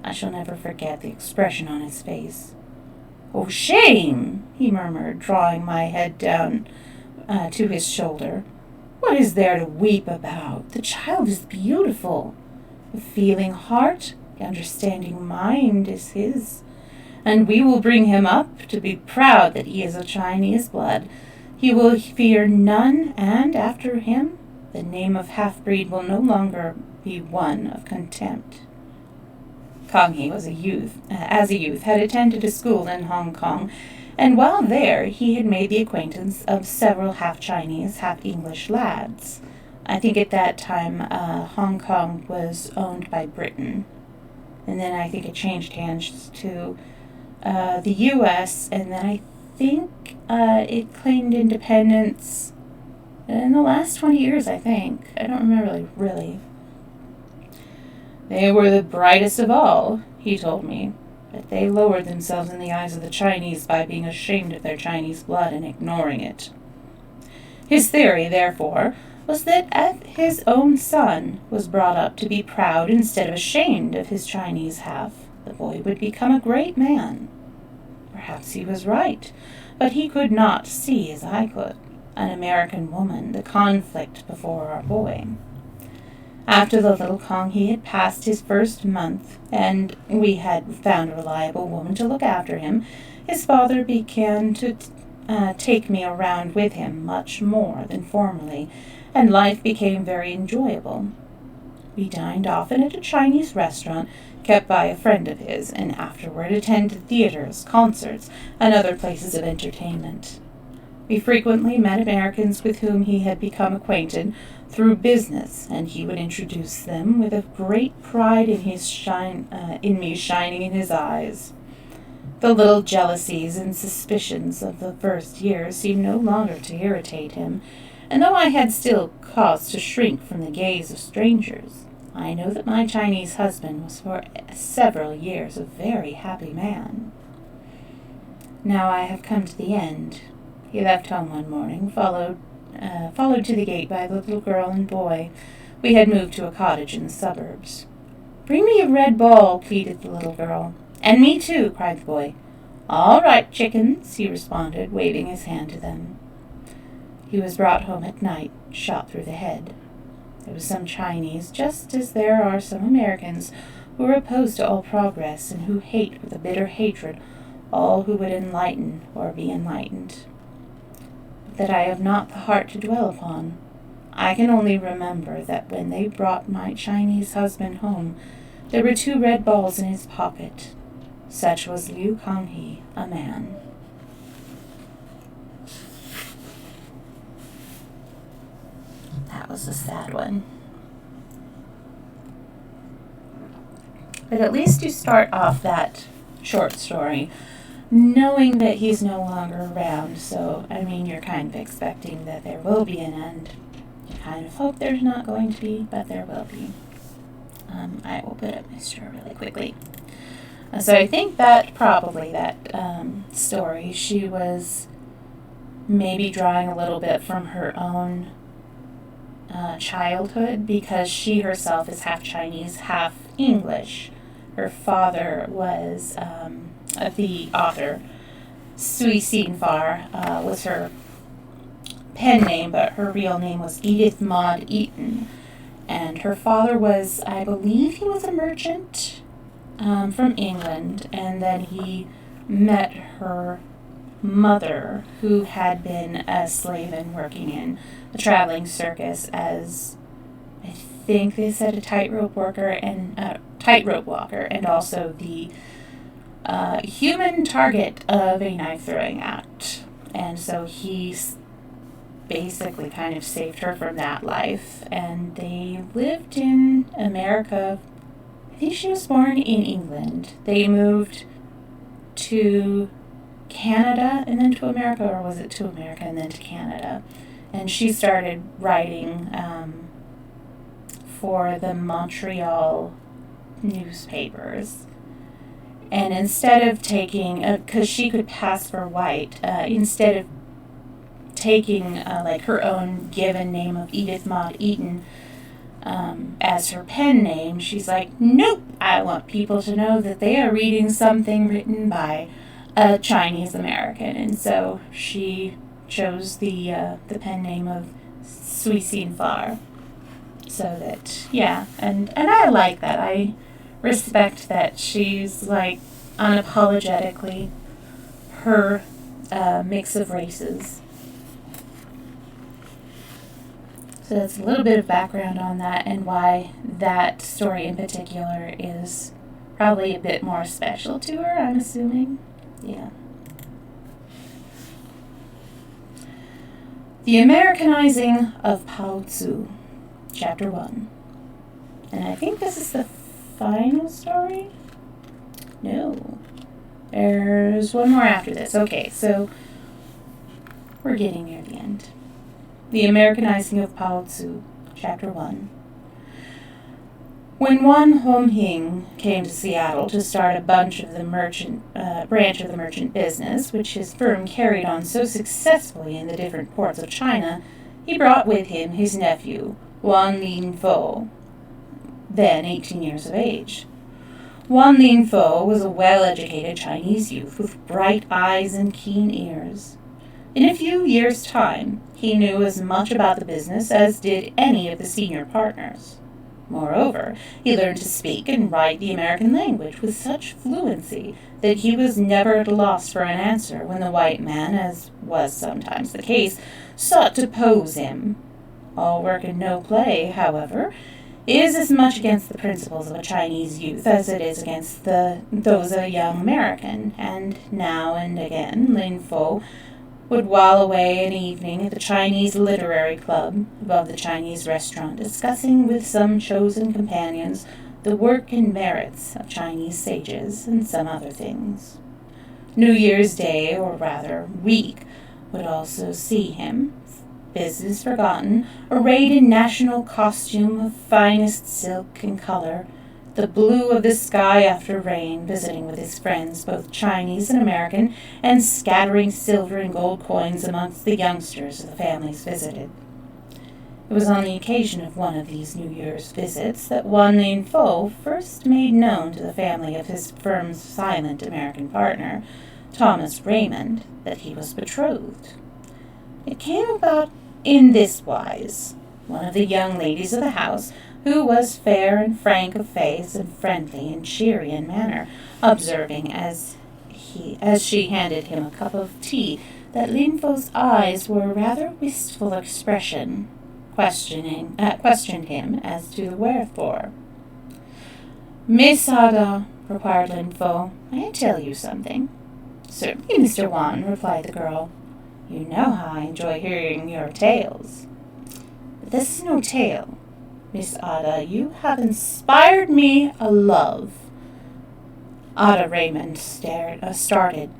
I shall never forget the expression on his face. Oh, shame, he murmured, drawing my head down to his shoulder. What is there to weep about? The child is beautiful. The feeling heart, the understanding mind is his, and we will bring him up to be proud that he is of Chinese blood. He will fear none, and after him, the name of half-breed will no longer be one of contempt. Kang He was as a youth, had attended a school in Hong Kong, and while there he had made the acquaintance of several half-Chinese, half-English lads. I think at that time Hong Kong was owned by Britain, and then I think it changed hands to the U.S., and then I think it claimed independence in the last 20 years, I think. I don't remember really. They were the brightest of all, he told me, but they lowered themselves in the eyes of the Chinese by being ashamed of their Chinese blood and ignoring it. His theory, therefore, was that if his own son was brought up to be proud instead of ashamed of his Chinese half, the boy would become a great man. Perhaps he was right, but he could not see as I could, an American woman, the conflict before our boy. After the little Kang He had passed his first month, and we had found a reliable woman to look after him, his father began to take me around with him much more than formerly, and life became very enjoyable. We dined often at a Chinese restaurant kept by a friend of his, and afterward attended theaters, concerts, and other places of entertainment. We frequently met Americans with whom he had become acquainted through business, and he would introduce them with a great pride in me shining in his eyes. The little jealousies and suspicions of the first year seemed no longer to irritate him, and though I had still cause to shrink from the gaze of strangers, I know that my Chinese husband was for several years a very happy man. Now I have come to the end. He left home one morning, followed to the gate by the little girl and boy. We had moved to a cottage in the suburbs. Bring me a red ball, pleaded the little girl. And me too, cried the boy. All right, chickens, he responded, waving his hand to them. He was brought home at night, shot through the head. There was some Chinese, just as there are some Americans, who are opposed to all progress and who hate with a bitter hatred all who would enlighten or be enlightened. That I have not the heart to dwell upon. I can only remember that when they brought my Chinese husband home, there were 2 red balls in his pocket. Such was Liu Kang He, a man. That was a sad one. But at least you start off that short story knowing that he's no longer around, so, I mean, you're kind of expecting that there will be an end. You kind of hope there's not going to be, but there will be. I will put up my stir really quickly. So I think that probably that story, she was maybe drawing a little bit from her own childhood, because she herself is half Chinese, half English. Her father was the author. Sui Sin Far was her pen name, but her real name was Edith Maud Eaton. And her father was, I believe he was a merchant from England, and then he met her mother, who had been a slave and working in the traveling circus as, I think they said, a tightrope walker, and also the human target of a knife-throwing act. And so he basically kind of saved her from that life, and they lived in America I think she was born in England. They moved to Canada and then to America, or was it to America and then to Canada? And she started writing for the Montreal newspapers. And instead of taking, because she could pass for white, instead of taking like her own given name of Edith Maud Eaton as her pen name, she's like, nope, I want people to know that they are reading something written by a Chinese American. And so she chose the pen name of Sui Sin Far. So that, yeah, and I like that. I respect that she's like unapologetically her mix of races. So that's a little bit of background on that and why that story in particular is probably a bit more special to her, I'm assuming. Yeah. The Americanizing of Pao Tzu, Chapter 1. And I think this is the final story? No. There's one more after this. Okay, so we're getting near the end. The Americanizing of Pao Tzu, Chapter 1. When Wan Hong-hing came to Seattle to start a branch of the merchant business, which his firm carried on so successfully in the different ports of China, he brought with him his nephew, Wan Lin-fo, then 18 years of age. Wan Lin-fo was a well-educated Chinese youth with bright eyes and keen ears. In a few years' time, he knew as much about the business as did any of the senior partners. Moreover, he learned to speak and write the American language with such fluency that he was never at a loss for an answer when the white man, as was sometimes the case, sought to pose him. All work and no play, however, is as much against the principles of a Chinese youth as it is against those of a young American, and now and again Lin Fo would while away an evening at the Chinese Literary Club above the Chinese restaurant, discussing with some chosen companions the work and merits of Chinese sages and some other things. New Year's Day, or rather week, would also see him, business forgotten, arrayed in national costume of finest silk and color, the blue of the sky after rain, visiting with his friends, both Chinese and American, and scattering silver and gold coins amongst the youngsters of the families visited. It was on the occasion of one of these New Year's visits that Wan Lin-fo first made known to the family of his firm's silent American partner, Thomas Raymond, that he was betrothed. It came about in this wise. One of the young ladies of the house, who was fair and frank of face and friendly and cheery in manner, observing as she handed him a cup of tea that Lin Fo's eyes were rather wistful expression, questioned him as to the wherefore. "Miss Ada," replied Lin Fo, "may I tell you something?" "Certainly, Mr. Wan," replied the girl. "You know how I enjoy hearing your tales." "But this is no tale. Miss Ada, you have inspired me a love." Ada Raymond started.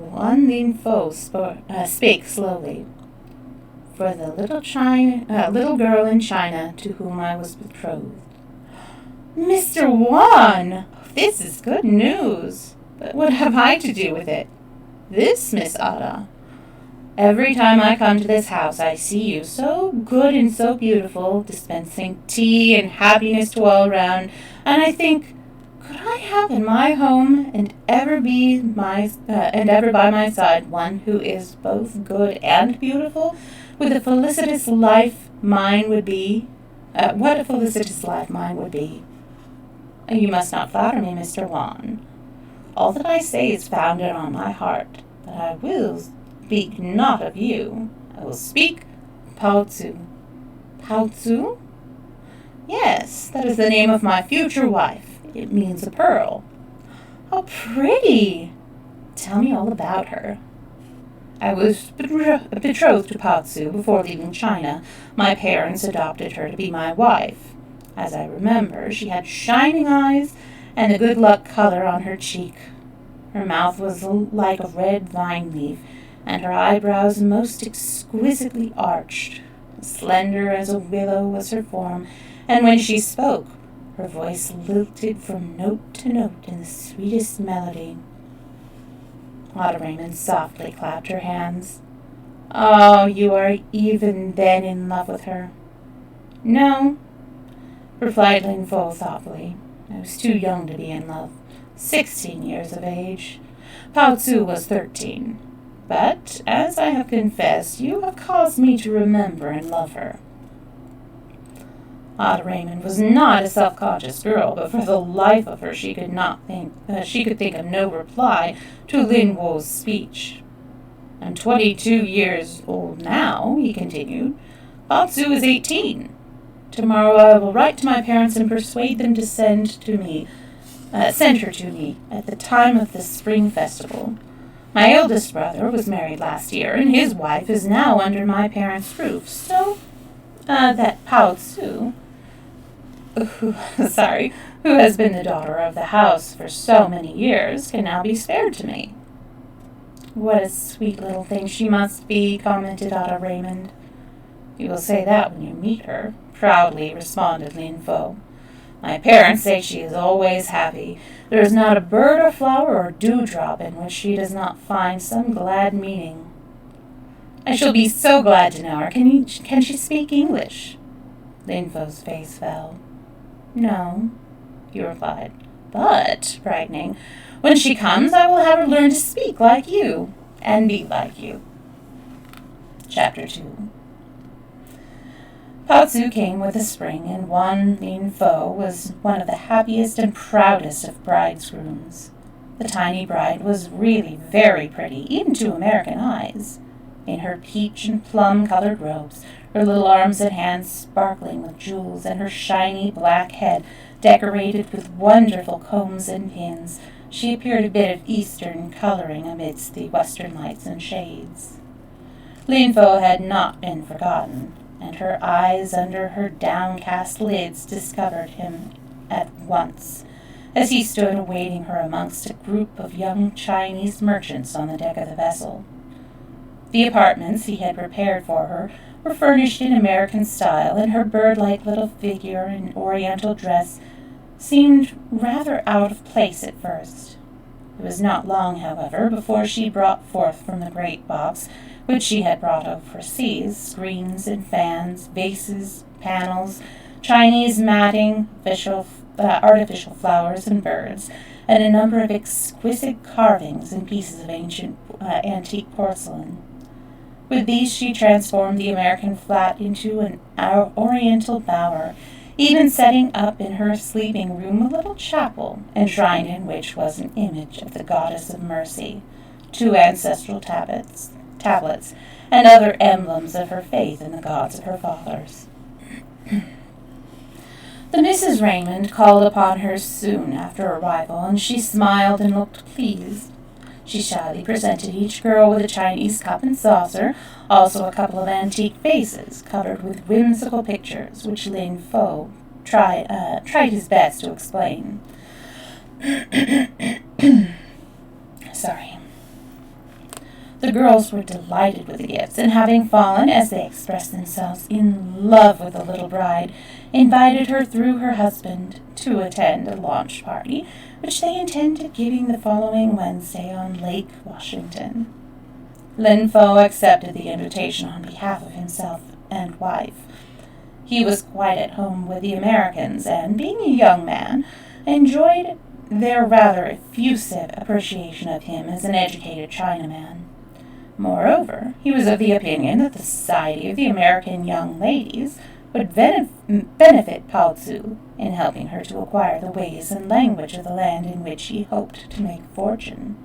Wan Lin-fo spake slowly. "For the little girl in China to whom I was betrothed." "Mr. Wan, this is good news. But what have I to do with it?" "This, Miss Ada. Every time I come to this house, I see you, so good and so beautiful, dispensing tea and happiness to all around, and I think, could I have in my home and ever by my side one who is both good and beautiful, with a felicitous life mine would be? What a felicitous life mine would be. You must not flatter me, Mr. Wan. All that I say is founded on my heart, but I will speak not of you. I will speak Pao Tzu." "Pao Tzu?" "Yes, that is the name of my future wife. It means a pearl." "How pretty! Tell me all about her." "I was betrothed to Pao Tzu before leaving China. My parents adopted her to be my wife. As I remember, she had shining eyes and the good luck color on her cheek. Her mouth was like a red vine leaf, and her eyebrows most exquisitely arched. Slender as a willow was her form, and when she spoke, her voice lilted from note to note in the sweetest melody. Ada Raymond softly clapped her hands. "Oh, you are even then in love with her." "No," replied Lin Fo thoughtfully. "I was too young to be in love. 16 years of age. Pao Tzu was 13. But, as I have confessed, you have caused me to remember and love her." Ada Raymond was not a self-conscious girl, but for the life of her she could think of no reply to Lin Wo's speech. "I'm 22 years old now," he continued. "Pao Tzu is 18. Tomorrow I will write to my parents and persuade them to send her to me at the time of the spring festival. My eldest brother was married last year, and his wife is now under my parents' roof, so that Pao Tzu, who has been the daughter of the house for so many years, can now be spared to me." "What a sweet little thing she must be," commented Ada Raymond. "You will say that when you meet her," proudly responded Lin Fo. "My parents say she is always happy. There is not a bird or flower or dewdrop in which she does not find some glad meaning." "I shall be so glad to know her. Can she speak English?" Lin Fo's face fell. "No," he replied. "But," brightening, "when she comes, I will have her learn to speak like you and be like you." Chapter 2. Pao Tzu came with the spring, and Wan Lin Fo was one of the happiest and proudest of bridegrooms. The tiny bride was really very pretty, even to American eyes. In her peach and plum-colored robes, her little arms and hands sparkling with jewels, and her shiny black head decorated with wonderful combs and pins, she appeared a bit of Eastern coloring amidst the Western lights and shades. Lin Fo had not been forgotten, and her eyes under her downcast lids discovered him at once, as he stood awaiting her amongst a group of young Chinese merchants on the deck of the vessel. The apartments he had prepared for her were furnished in American style, and her bird-like little figure in oriental dress seemed rather out of place at first. It was not long, however, before she brought forth from the great box, which she had brought overseas, screens and fans, vases, panels, Chinese matting, artificial flowers and birds, and a number of exquisite carvings and pieces of ancient antique porcelain. With these she transformed the American flat into an oriental bower, even setting up in her sleeping room a little chapel, enshrined in which was an image of the Goddess of Mercy, 2 ancestral tablets, and other emblems of her faith in the gods of her fathers. The Mrs. Raymond called upon her soon after arrival, and she smiled and looked pleased. She shyly presented each girl with a Chinese cup and saucer, also a couple of antique vases covered with whimsical pictures, which Lin Fo tried his best to explain. Sorry. The girls were delighted with the gifts, and having fallen, as they expressed themselves, in love with the little bride, invited her through her husband to attend a launch party, which they intended giving the following Wednesday on Lake Washington. Lin Fo accepted the invitation on behalf of himself and wife. He was quite at home with the Americans, and, being a young man, enjoyed their rather effusive appreciation of him as an educated Chinaman. Moreover, he was of the opinion that the society of the American young ladies would benefit Pao Tzu in helping her to acquire the ways and language of the land in which he hoped to make a fortune.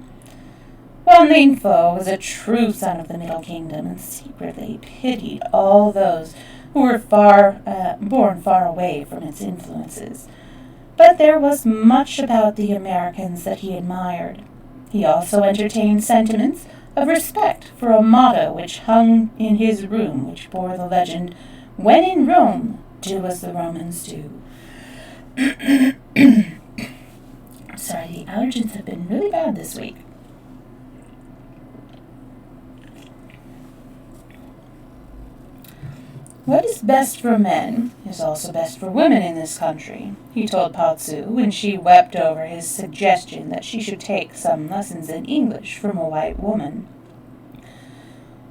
Wan Lin Fo was a true son of the Middle Kingdom, and secretly pitied all those who were born far away from its influences. But there was much about the Americans that he admired. He also entertained sentiments of respect for a motto which hung in his room, which bore the legend, "When in Rome, do as the Romans do," Sorry, the allergens have been really bad this week. What is best for men is also best for women in this country, he told Pao Tzu when she wept over his suggestion that she should take some lessons in English from a white woman.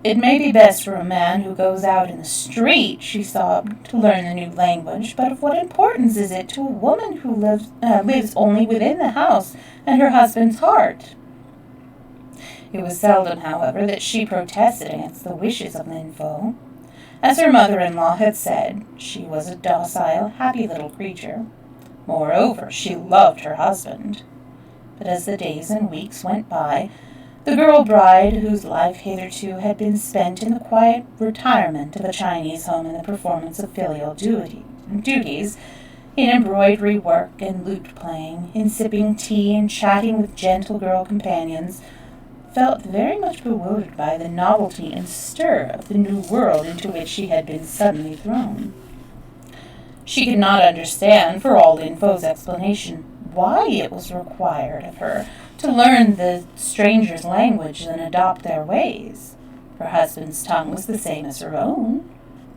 It may be best for a man who goes out in the street, she sobbed, to learn the new language, but of what importance is it to a woman who lives only within the house and her husband's heart? It was seldom, however, that she protested against the wishes of Lin Fo. As her mother-in-law had said, she was a docile, happy little creature. Moreover, she loved her husband. But as the days and weeks went by, the girl bride, whose life hitherto had been spent in the quiet retirement of a Chinese home and the performance of filial duties, in embroidery work and lute-playing, in sipping tea and chatting with gentle girl companions, felt very much bewildered by the novelty and stir of the new world into which she had been suddenly thrown. She could not understand, for all Lin Fo's explanation, why it was required of her to learn the strangers' language and adopt their ways. Her husband's tongue was the same as her own.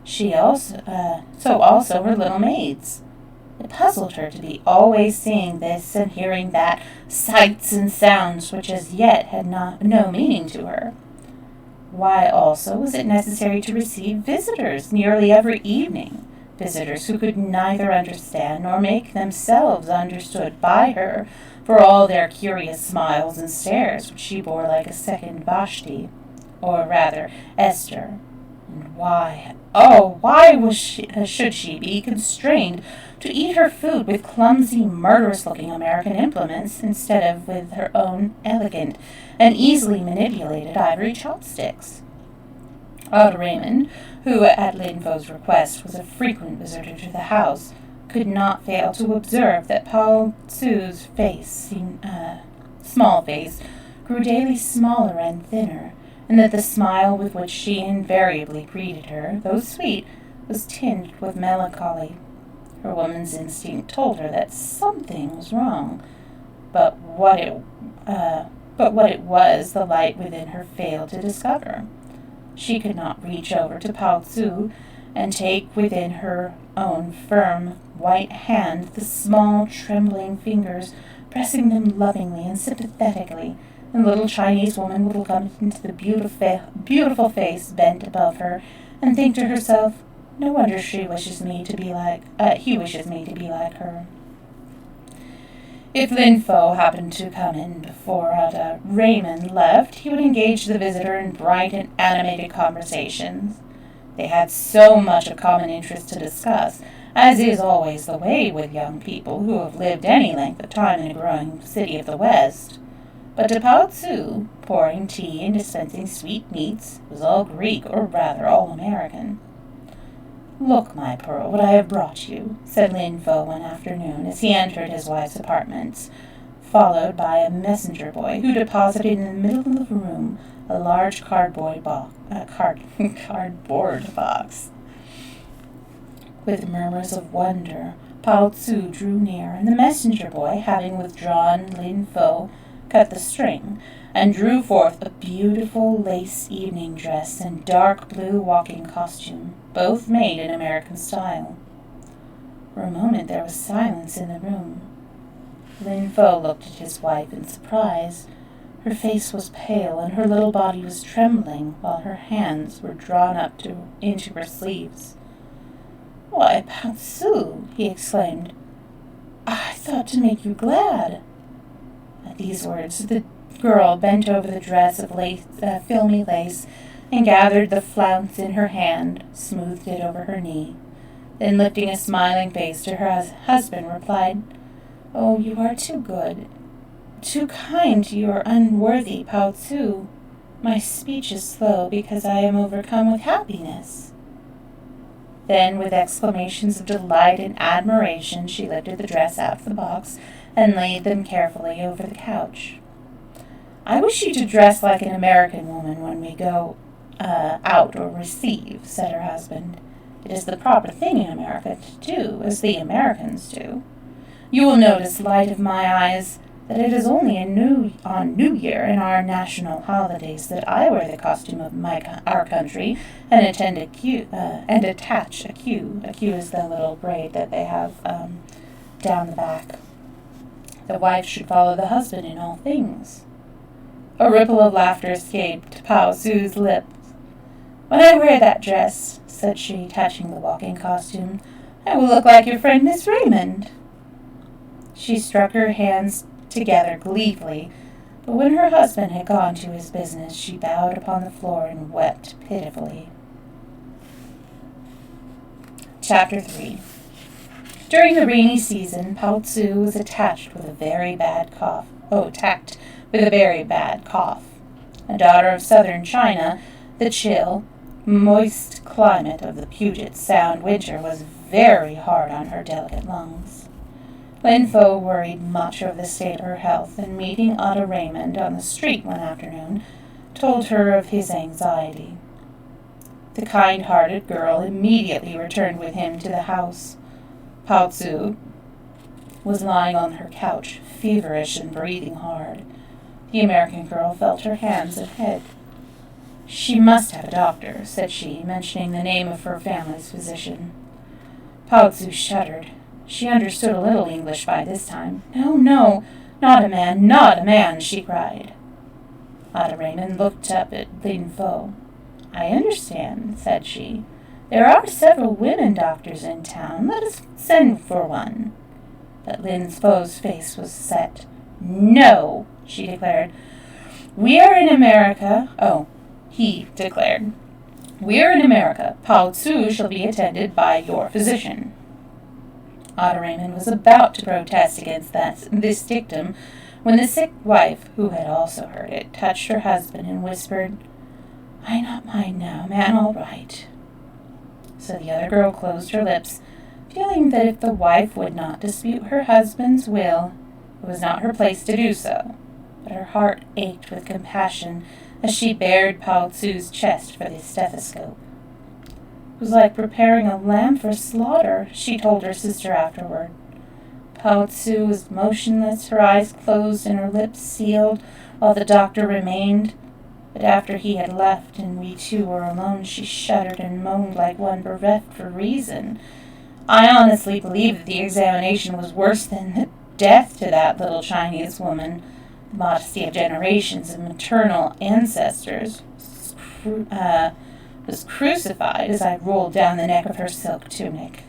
So also her little maid's. It puzzled her to be always seeing this and hearing that, sights and sounds which as yet had no meaning to her. Why also was it necessary to receive visitors nearly every evening, visitors who could neither understand nor make themselves understood by her, for all their curious smiles and stares which she bore like a second Vashti, or rather Esther? And why, should she be constrained to eat her food with clumsy, murderous-looking American implements instead of with her own elegant and easily manipulated ivory chopsticks? Old Raymond, who at Lin Fo's request was a frequent visitor to the house, could not fail to observe that Pao Tzu's small face, grew daily smaller and thinner, and that the smile with which she invariably greeted her, though sweet, was tinged with melancholy. Her woman's instinct told her that something was wrong, but what it was, the light within her failed to discover. She could not reach over to Pao Tzu and take within her own firm, white hand the small, trembling fingers, pressing them lovingly and sympathetically, and the little Chinese woman would look up into the beautiful face bent above her, and think to herself, no wonder he wishes me to be like her. If Lin Fo happened to come in before Raymond left, he would engage the visitor in bright and animated conversations. They had so much of common interest to discuss, as is always the way with young people who have lived any length of time in a growing city of the West. But to Pao Tzu, pouring tea and dispensing sweetmeats was all Greek, or rather all American. "Look, my pearl, what I have brought you," said Lin Fo one afternoon as he entered his wife's apartments, followed by a messenger boy who deposited in the middle of the room a large cardboard box. With murmurs of wonder, Pao Tzu drew near, and the messenger boy, having withdrawn, Lin Fo cut the string, and drew forth a beautiful lace evening dress and dark blue walking costume, both made in American style. For a moment there was silence in the room. Lin Fo looked at his wife in surprise. Her face was pale, and her little body was trembling, while her hands were drawn up into her sleeves. "Why, Pao Tzu," he exclaimed, "I thought to make you glad." At these words, the girl bent over the dress of filmy lace and gathered the flounce in her hand, smoothed it over her knee. Then, lifting a smiling face to her husband, replied, "Oh, you are too good, too kind to your unworthy Pao Tzu. My speech is slow because I am overcome with happiness." Then, with exclamations of delight and admiration, she lifted the dress out of the box and laid them carefully over the couch. "I wish you to dress like an American woman when we go out or receive," said her husband. "It is the proper thing in America to do as the Americans do." You will notice, light of my eyes, that it is only on New Year and our national holidays that I wear the costume of our country and attach a queue. A queue is the little braid that they have down the back. The wife should follow the husband in all things. A ripple of laughter escaped Pao Su's lips. When I wear that dress, said she, touching the walking costume, I will look like your friend Miss Raymond. She struck her hands together gleefully, but when her husband had gone to his business, she bowed upon the floor and wept pitifully. Chapter 3. During the rainy season, Pao Tzu was attacked with a very bad cough. A daughter of southern China, the chill, moist climate of the Puget Sound winter was very hard on her delicate lungs. Lin Fo worried much over the state of her health, and meeting Ada Raymond on the street one afternoon, told her of his anxiety. The kind-hearted girl immediately returned with him to the house. Pao Tzu was lying on her couch, feverish and breathing hard. The American girl felt her hands and head. She must have a doctor, said she, mentioning the name of her family's physician. Pao Tzu shuddered. She understood a little English by this time. No, not a man, she cried. Ada Raymond looked up at Lin Fo. I understand, said she. There are several women doctors in town. Let us send for one. But Lin Fo's face was set. No, she declared. We are in America. Oh, he declared. We are in America. Pao Tzu shall be attended by your physician. Ada Raymond was about to protest against this dictum when the sick wife, who had also heard it, touched her husband and whispered, I not mind now, man, all right. So the other girl closed her lips, feeling that if the wife would not dispute her husband's will, it was not her place to do so. But her heart ached with compassion as she bared Pao Tzu's chest for the stethoscope. It was like preparing a lamb for slaughter, she told her sister afterward. Pao Tzu was motionless, her eyes closed and her lips sealed, while the doctor remained. But after he had left and we two were alone, she shuddered and moaned like one bereft for reason. I honestly believe that the examination was worse than the death to that little Chinese woman. The modesty of generations of maternal ancestors was crucified as I rolled down the neck of her silk tunic.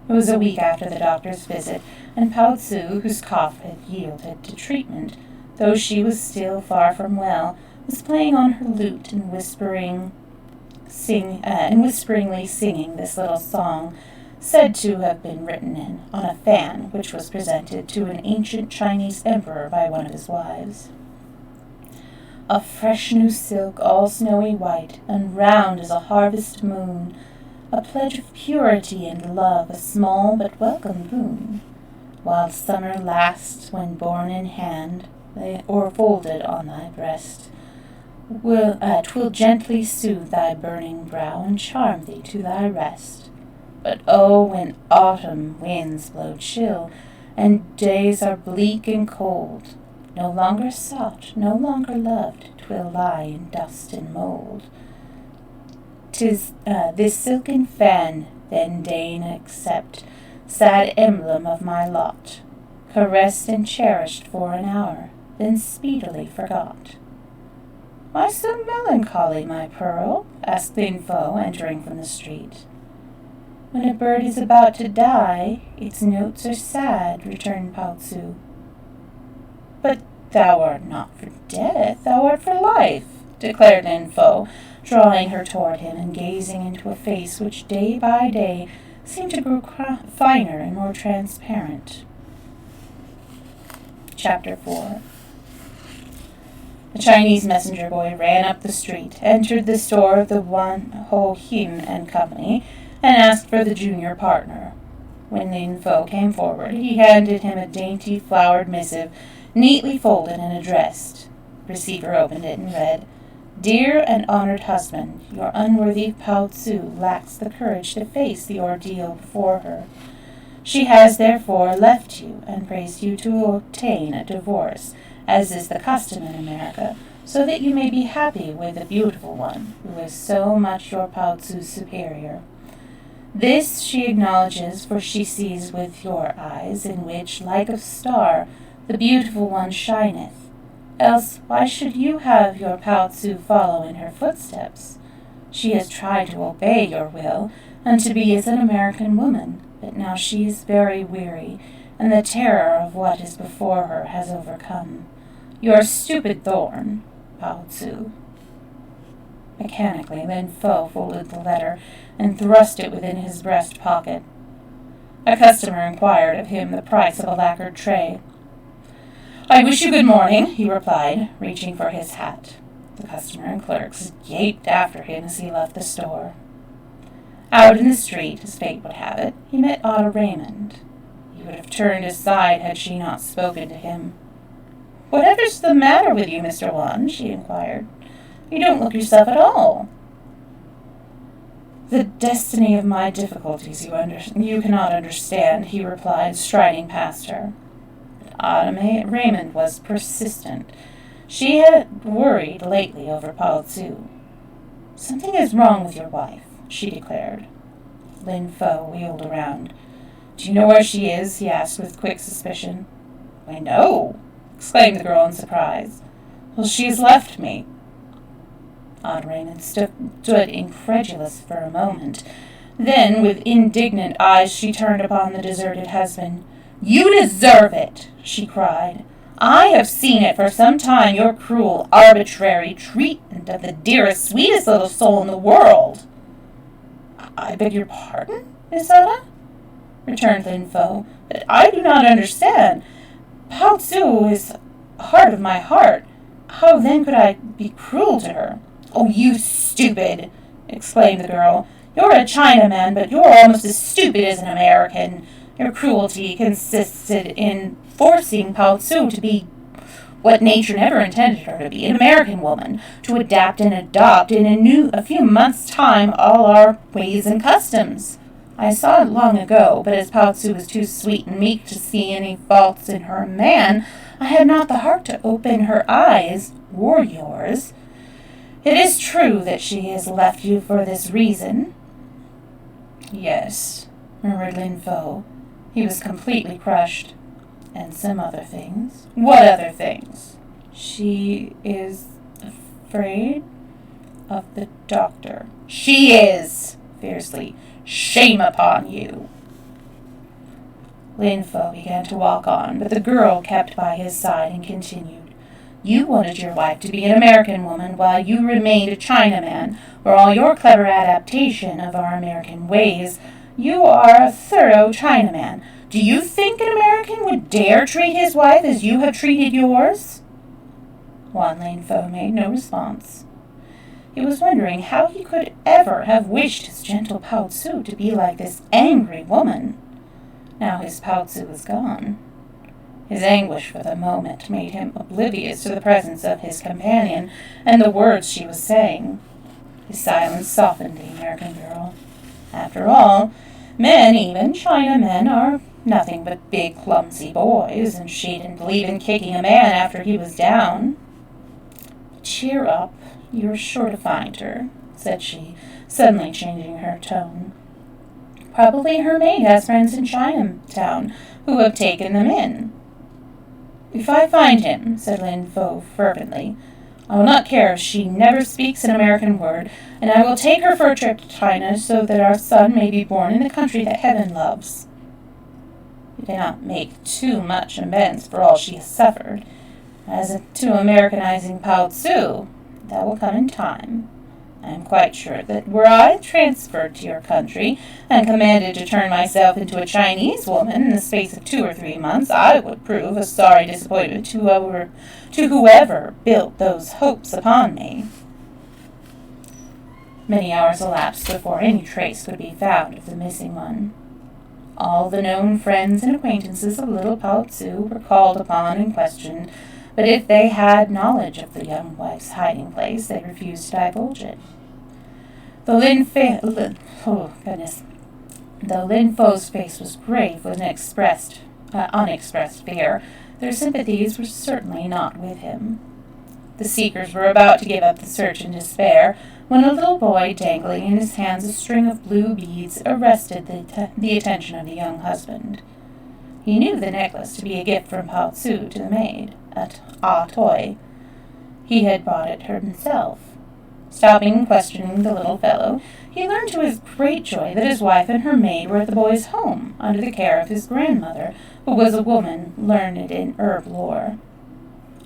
It was a week after the doctor's visit, and Pao Tzu, whose cough had yielded to treatment, though she was still far from well, was playing on her lute and whisperingly singing this little song, said to have been written on a fan which was presented to an ancient Chinese emperor by one of his wives. A fresh new silk, all snowy white, and round as a harvest moon, a pledge of purity and love, a small but welcome boon, while summer lasts when borne in hand, or folded on thy breast, 'twill gently soothe thy burning brow and charm thee to thy rest. But oh, when autumn winds blow chill, and days are bleak and cold, no longer sought, no longer loved, 'twill lie in dust and mold. 'Tis this silken fan, then deign accept, sad emblem of my lot, caressed and cherished for an hour, then speedily forgot. Why so melancholy, my pearl? Asked Lin Fo, entering from the street. When a bird is about to die, its notes are sad, returned Pao Tzu. But thou art not for death, thou art for life, declared Lin Fo, drawing her toward him and gazing into a face which day by day seemed to grow finer and more transparent. Chapter 4. The Chinese messenger boy ran up the street, entered the store of the Wan Ho Him and Company, and asked for the junior partner. When Lin Fo came forward, he handed him a dainty flowered missive, neatly folded and addressed. The receiver opened it and read, Dear and honored husband, your unworthy Pao Tzu lacks the courage to face the ordeal before her. She has therefore left you and prays you to obtain a divorce, as is the custom in America, so that you may be happy with the beautiful one, who is so much your Pao Tzu's superior. This she acknowledges, for she sees with your eyes, in which, like a star, the beautiful one shineth. Else why should you have your Pao Tzu follow in her footsteps? She has tried to obey your will, and to be as an American woman, but now she is very weary, and the terror of what is before her has overcome. Your stupid thorn, Pao Tzu. Mechanically, Lin Fo folded the letter and thrust it within his breast pocket. A customer inquired of him the price of a lacquered tray. "I wish you good morning," he replied, reaching for his hat. The customer and clerks gaped after him as he left the store. Out in the street, as fate would have it, he met Ada Raymond. He would have turned aside had she not spoken to him. "Whatever's the matter with you, Mr. Wan?" she inquired. "You don't look yourself at all." "The destiny of my difficulties you cannot understand," he replied, striding past her. Ada Raymond was persistent. She had worried lately over Pao Tzu. "Something is wrong with your wife," she declared. Lin Fo wheeled around. "Do you know where she is?" he asked with quick suspicion. "I know," exclaimed the girl in surprise. "Well, she has left me." Ada Raymond stood incredulous for a moment. Then, with indignant eyes, she turned upon the deserted husband. "You deserve it!" she cried. "I have seen it for some time, your cruel, arbitrary treatment of the dearest, sweetest little soul in the world." "I beg your pardon, Miss Ada?" returned Lin Fo. "But I do not understand. Pao Tzu is the heart of my heart. How then could I be cruel to her?" "Oh, you stupid!" exclaimed the girl. "You're a Chinaman, but you're almost as stupid as an American. Your cruelty consisted in forcing Pao Tzu to be what nature never intended her to be, an American woman, to adapt and adopt in a few months' time all our ways and customs. I saw it long ago, but as Pao Tzu was too sweet and meek to see any faults in her man, I had not the heart to open her eyes, or yours. It is true that she has left you for this reason." "Yes," murmured Lin Fo. He was completely crushed. "And some other things." "What other things?" "She is afraid of the doctor." "She is!" fiercely. "Shame upon you!" Lin Fo began to walk on, but the girl kept by his side and continued. "You wanted your wife to be an American woman while you remained a Chinaman, for all your clever adaptation of our American ways. You are a thorough Chinaman. Do you think an American would dare treat his wife as you have treated yours?" Lin Fo made no response. He was wondering how he could ever have wished his gentle Pao Tzu to be like this angry woman. Now his Pao Tzu was gone. His anguish for the moment made him oblivious to the presence of his companion and the words she was saying. His silence softened the American girl. After all, men, even Chinamen, are nothing but big, clumsy boys, and she didn't believe in kicking a man after he was down. "Cheer up, you're sure to find her," said she, suddenly changing her tone. "Probably her maid has friends in Chinatown who have taken them in." "If I find him," said Lin Fo fervently, "I will not care if she never speaks an American word, and I will take her for a trip to China so that our son may be born in the country that heaven loves." You cannot make too much amends for all she has suffered. As to Americanizing Pao Tzu, that will come in time. I am quite sure that were I transferred to your country and commanded to turn myself into a Chinese woman in the space of 2 or 3 months, I would prove a sorry disappointment to whoever built those hopes upon me. Many hours elapsed before any trace could be found of the missing one. All the known friends and acquaintances of little Pao Tzu were called upon and questioned, but if they had knowledge of the young wife's hiding place, they refused to divulge it. The Though Lin Fo's face was grave with an unexpressed fear, their sympathies were certainly not with him. The seekers were about to give up the search in despair when a little boy, dangling in his hands a string of blue beads, arrested the attention of the young husband. He knew the necklace to be a gift from Pao Tzu to the maid, a toy. He had bought it himself. Stopping and questioning the little fellow, he learned to his great joy that his wife and her maid were at the boy's home, under the care of his grandmother, who was a woman learned in herb lore.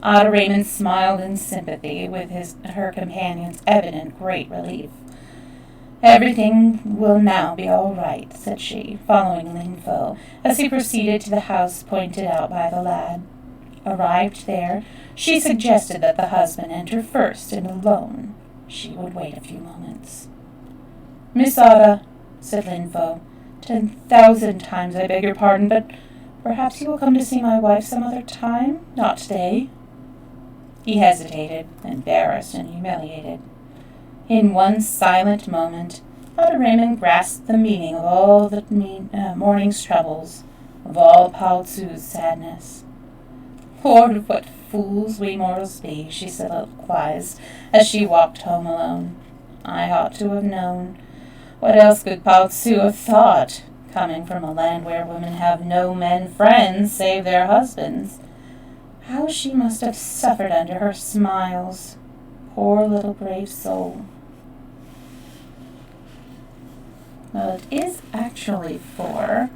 Ada Raymond smiled in sympathy with her companion's evident great relief. "Everything will now be all right," said she, following Lin Fo, as he proceeded to the house pointed out by the lad. Arrived there, she suggested that the husband enter first and alone. She would wait a few moments. "Miss Ada," said Lin Fo, 10,000 times I beg your pardon, but perhaps you will come to see my wife some other time, not today." He hesitated, embarrassed and humiliated. In one silent moment, Ada Raymond grasped the meaning of all the morning's troubles, of all Pao Tzu's sadness. "Lord, what fools we mortals be," she soliloquized as she walked home alone. "I ought to have known. What else could Pao Tzu have thought, coming from a land where women have no men friends save their husbands? How she must have suffered under her smiles. Poor little brave soul." Well, it is actually 4.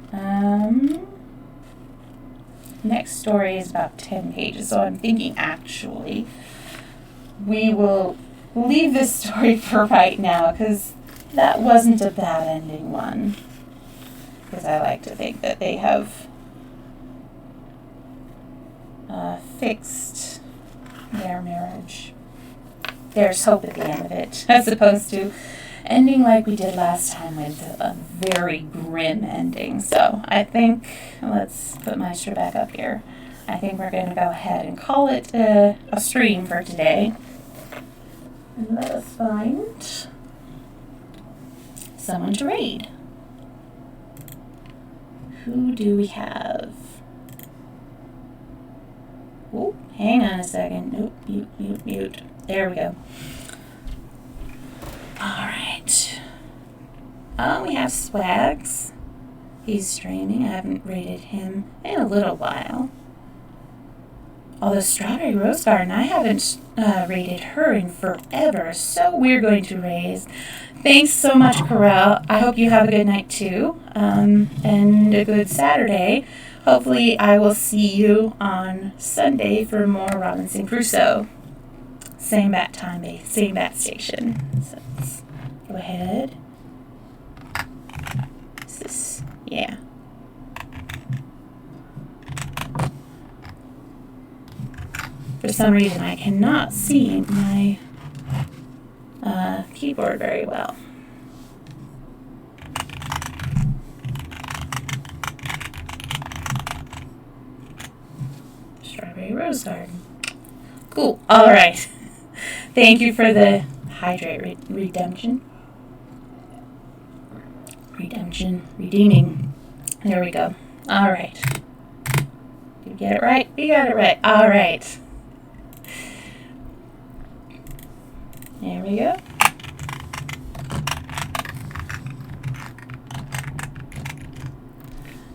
Next story is about 10 pages, so I'm thinking actually we will leave this story for right now, because that wasn't a bad ending one. Because I like to think that they have fixed their marriage. There's hope at the end of it, as opposed to ending like we did last time with a very grim ending. So I think, let's put Maestro back up here. I think we're going to go ahead and call it a stream for today. And let us find someone to raid. Who do we have? Oh, hang on a second. Nope, mute. There we go. Alright. We have Swags. He's streaming. I haven't rated him in a little while. Although Strawberry Rose Garden, I haven't rated her in forever. So we're going to raise. Thanks so much, Corel. I hope you have a good night too. And a good Saturday. Hopefully I will see you on Sunday for more Robinson Crusoe. Same bat time, same bat station. So let's go ahead. Is this? Yeah. For some reason, I cannot see my keyboard very well. Strawberry Rose Garden. Cool. All right. Thank you for the hydrate redeeming. There we go. All right. Did you get it right? You got it right. All right. There we go.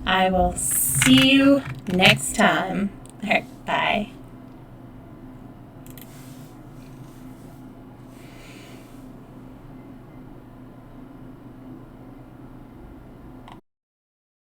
I will see you next time. All right. Bye.